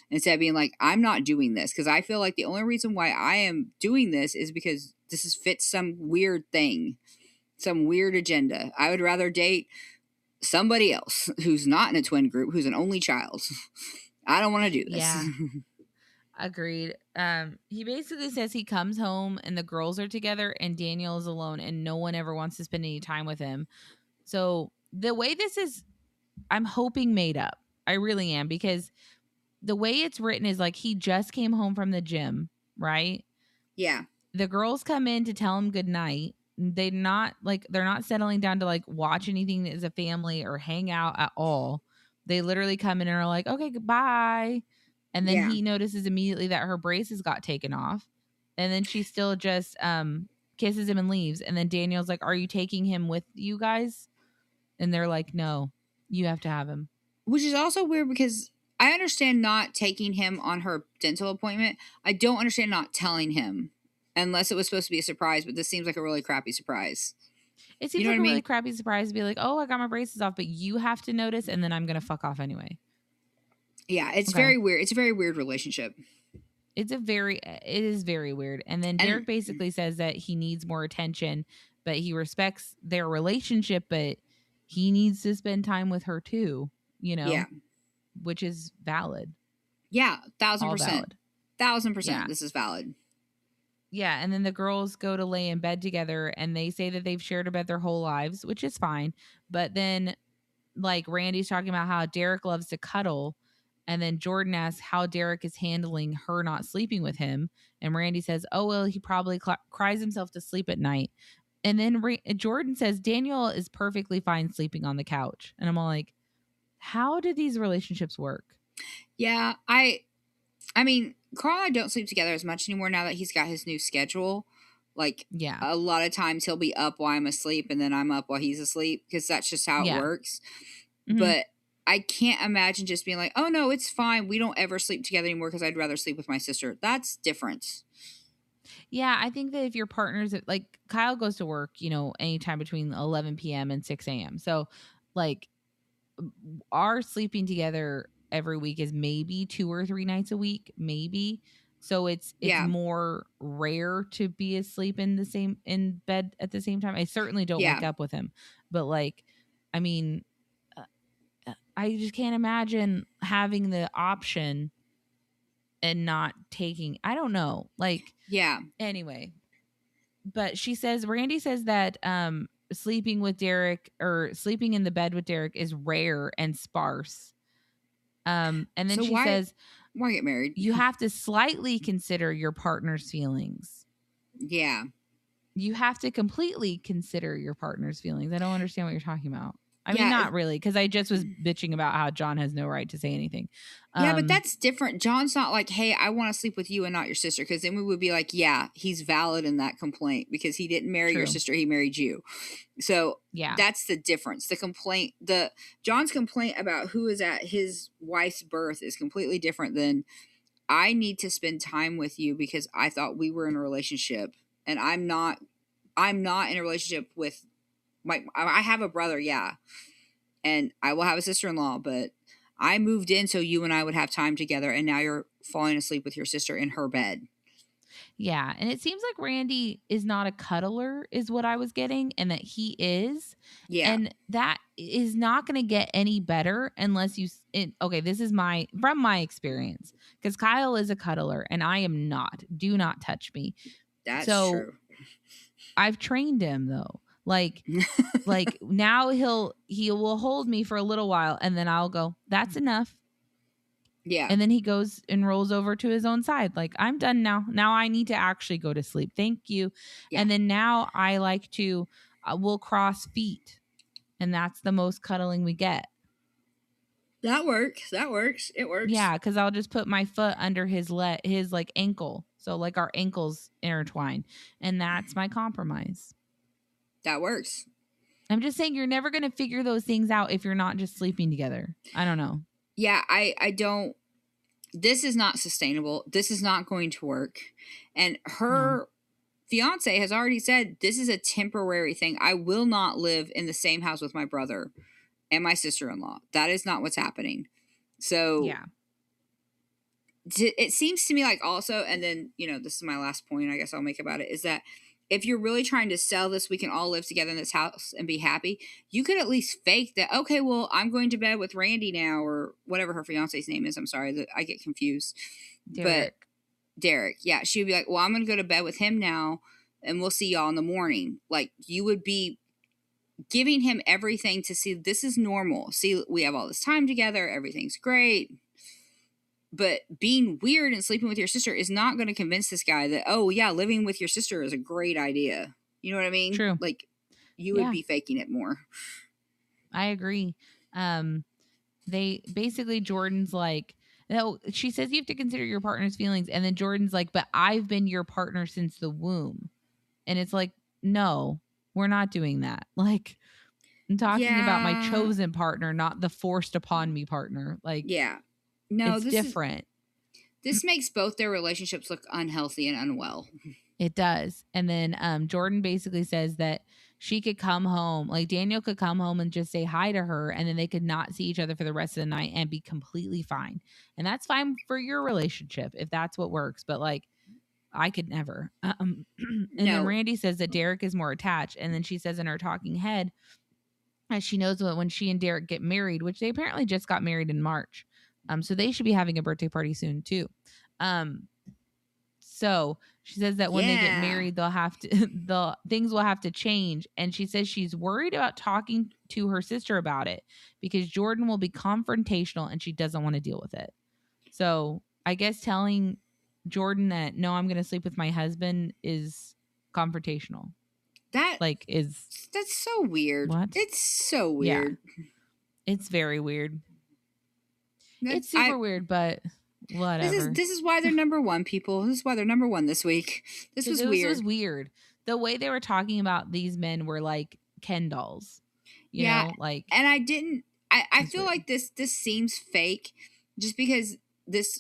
instead of being like, I'm not doing this. Because I feel like the only reason why I am doing this is because fits some weird thing, some weird agenda. I would rather date somebody else who's not in a twin group, who's an only child. I don't want to do this. Yeah. Agreed. He basically says he comes home and the girls are together and Daniel is alone and no one ever wants to spend any time with him. So the way this is, I'm hoping made up. I really am, because the way it's written is like he just came home from the gym, right? Yeah. The girls come in to tell him good night. They're not settling down to like watch anything as a family or hang out at all. They literally come in and are like, okay, goodbye. And then Yeah. he notices immediately that her braces got taken off. And then she still just kisses him and leaves. And then Daniel's like, are you taking him with you guys? And they're like, no, you have to have him. Which is also weird because I understand not taking him on her dental appointment. I don't understand not telling him unless it was supposed to be a surprise, but this seems like a really crappy surprise. It seems You know like what a I really mean? crappy surprise to be like, oh, I got my braces off, but you have to notice and then I'm going to fuck off anyway. Yeah, it's Okay. very weird. It's a very weird relationship. It is very weird. And then Derek basically says that he needs more attention, but he respects their relationship, but he needs to spend time with her too, Yeah. which is valid. Yeah, All 1,000%. valid. 1,000%. Yeah. This is valid. Yeah, and then the girls go to lay in bed together and they say that they've shared a bed their whole lives, which is fine. But then like Randy's talking about how Derek loves to cuddle. And then Jordan asks how Derek is handling her not sleeping with him. And Randy says, oh, well, he probably cries himself to sleep at night. And then Jordan says, Daniel is perfectly fine sleeping on the couch. And I'm all like, how do these relationships work? Yeah, I mean, Carl and I don't sleep together as much anymore now that he's got his new schedule. Like, Yeah. a lot of times he'll be up while I'm asleep and then I'm up while he's asleep because that's just how it works. Mm-hmm. But I can't imagine just being like, oh, no, it's fine. We don't ever sleep together anymore because I'd rather sleep with my sister. That's different. Yeah, I think that if your partner's like Kyle goes to work, anytime between 11 p.m. and 6 a.m. So like our sleeping together every week is maybe 2 or 3 nights a week, maybe. So it's more rare to be asleep in bed at the same time. I certainly don't wake up with him, but like, I mean, I just can't imagine having the option and not taking. I don't know, like, Anyway, but Randy says that sleeping with Derek or sleeping in the bed with Derek is rare and sparse. And then So she says, why get married? You have to slightly consider your partner's feelings. Yeah. You have to completely consider your partner's feelings. I don't understand what you're talking about. I mean, not really, because I just was bitching about how John has no right to say anything. Yeah, but that's different. John's not like, hey, I want to sleep with you and not your sister, because then we would be like, yeah, he's valid in that complaint because he didn't marry your sister, he married you. So that's the difference. John's complaint about who is at his wife's birth is completely different than I need to spend time with you because I thought we were in a relationship, and I'm not in a relationship with I have a brother, and I will have a sister-in-law, but I moved in so you and I would have time together, and now you're falling asleep with your sister in her bed. Yeah, and it seems like Randy is not a cuddler is what I was getting, and that he is. Yeah. And that is not going to get any better unless this is from my experience, because Kyle is a cuddler and I am not. Do not touch me. That's true. I've trained him though. Like now he will hold me for a little while and then I'll go, that's enough. Yeah. And then he goes and rolls over to his own side. Like, I'm done now. Now I need to actually go to sleep. Thank you. Yeah. And then now I like to, we'll cross feet. And that's the most cuddling we get. That works. It works. Yeah. Cause I'll just put my foot under his like ankle. So like our ankles intertwine. And that's my compromise. That works. I'm just saying you're never going to figure those things out if you're not just sleeping together. I don't know. Yeah, I don't. this is not sustainable. This is not going to work. And her fiance has already said, this is a temporary thing. I will not live in the same house with my brother and my sister-in-law. That is not what's happening. So Yeah. it seems to me like also, and then, this is my last point I guess I'll make about it, is that if you're really trying to sell this, we can all live together in this house and be happy, you could at least fake that, okay, well, I'm going to bed with Randi now, or whatever her fiance's name is. I'm sorry, I get confused. Derek. But Derek, yeah, she'd be like, well, I'm going to go to bed with him now, and we'll see y'all in the morning. Like, you would be giving him everything to see this is normal. See, we have all this time together. Everything's great. But being weird and sleeping with your sister is not going to convince this guy that, oh, yeah, living with your sister is a great idea. You know what I mean? True. Like, you would be faking it more. I agree. They basically, Jordan's like, no, she says you have to consider your partner's feelings. And then Jordan's like, but I've been your partner since the womb. And it's like, no, we're not doing that. Like, I'm talking about my chosen partner, not the forced upon me partner. Like, yeah. No, it's different. This makes both their relationships look unhealthy and unwell. It does. And then Jordan basically says that she could come home, like Daniel could come home and just say hi to her, and then they could not see each other for the rest of the night and be completely fine. And that's fine for your relationship if that's what works. But like, I could never. And then Randi says that Derek is more attached. And then she says in her talking head, as she knows that when she and Derek get married, which they apparently just got married in March. So they should be having a birthday party soon too. So she says that when they get married, they'll have to, things will have to change. And she says she's worried about talking to her sister about it because Jordan will be confrontational and she doesn't want to deal with it. So I guess telling Jordan that, no, I'm going to sleep with my husband is confrontational. That's so weird. What? It's so weird. Yeah. It's very weird. It's super weird, but whatever. This is why they're number one, people. This is why they're number one this week. This was weird. This was weird. The way they were talking about these men were like Ken dolls. You know, like, and I feel like this seems fake just because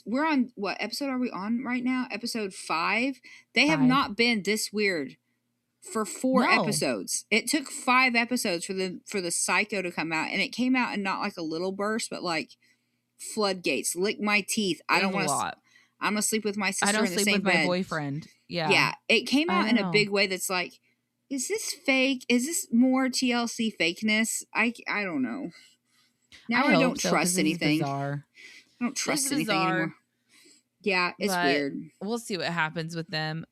we're on, what episode are we on right now? Episode 5. They have not been this weird for 4 episodes. It took 5 episodes for the psycho to come out, and it came out in not like a little burst, but like floodgates. Lick my teeth. I don't want to. I'm gonna sleep with my sister. I don't in the sleep same with bed. My boyfriend. Yeah, yeah. It came out in a big way. That's like, is this fake? Is this more TLC fakeness? I don't know. Now I don't trust anything. I don't trust anything anymore. Yeah, it's weird. We'll see what happens with them.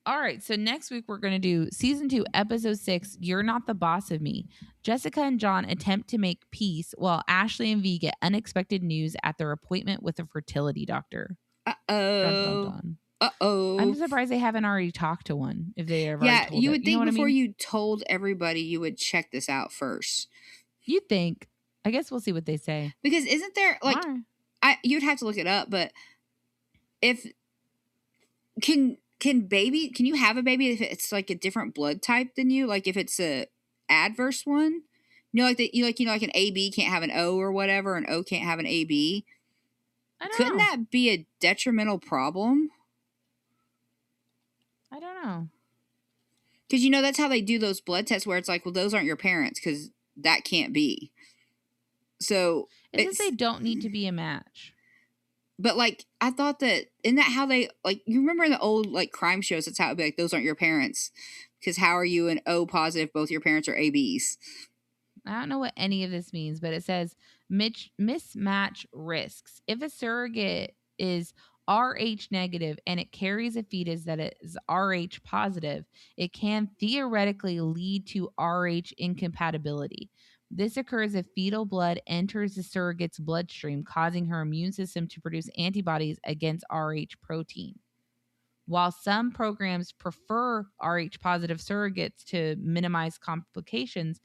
All right, so next week we're going to do season 2, episode 6, You're Not the Boss of Me. Jessica and John attempt to make peace while Ashley and Vee get unexpected news at their appointment with a fertility doctor. Uh-oh. I'm surprised they haven't already talked to one. If they ever told you would it. think before you told everybody, you would check this out first. You'd think. I guess we'll see what they say. Because isn't there, like, you'd have to look it up, but if, can you have a baby if it's like a different blood type than you? Like if it's a adverse one? Like an AB can't have an O or whatever, an O can't have an AB. Couldn't that be a detrimental problem? I don't know. Because that's how they do those blood tests where it's like, well, those aren't your parents because that can't be. So it's they don't need to be a match. But like, I thought that, isn't that how they, like, you remember in the old like crime shows, that's how it'd be like, those aren't your parents. Because how are you an O positive, both your parents are ABs? I don't know what any of this means, but it says mismatch risks. If a surrogate is RH negative and it carries a fetus that is RH positive, it can theoretically lead to RH incompatibility. This occurs if fetal blood enters the surrogate's bloodstream, causing her immune system to produce antibodies against RH protein. While some programs prefer RH positive surrogates to minimize complications,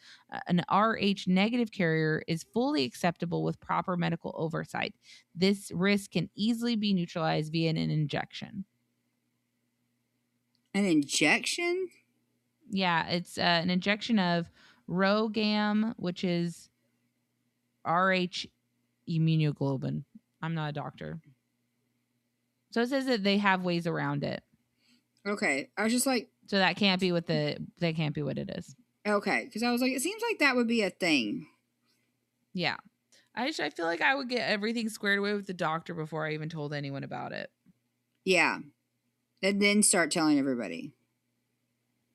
an RH negative carrier is fully acceptable with proper medical oversight. This risk can easily be neutralized via an injection. An injection? Yeah, it's an injection of Rogam, which is RH immunoglobulin. I'm not a doctor. So it says that they have ways around it. Okay. I was just like, So that can't be what it is. okay. Because I was like, it seems like that would be a thing. Yeah. I feel like I would get everything squared away with the doctor before I even told anyone about it. Yeah. And then start telling everybody.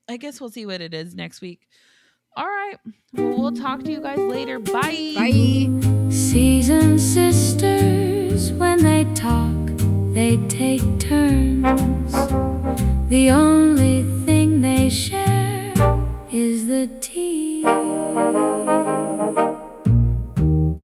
I guess we'll see what it is next week. All right. Well, we'll talk to you guys later. Bye. Bye. Seasoned sisters, when they talk, they take turns. The only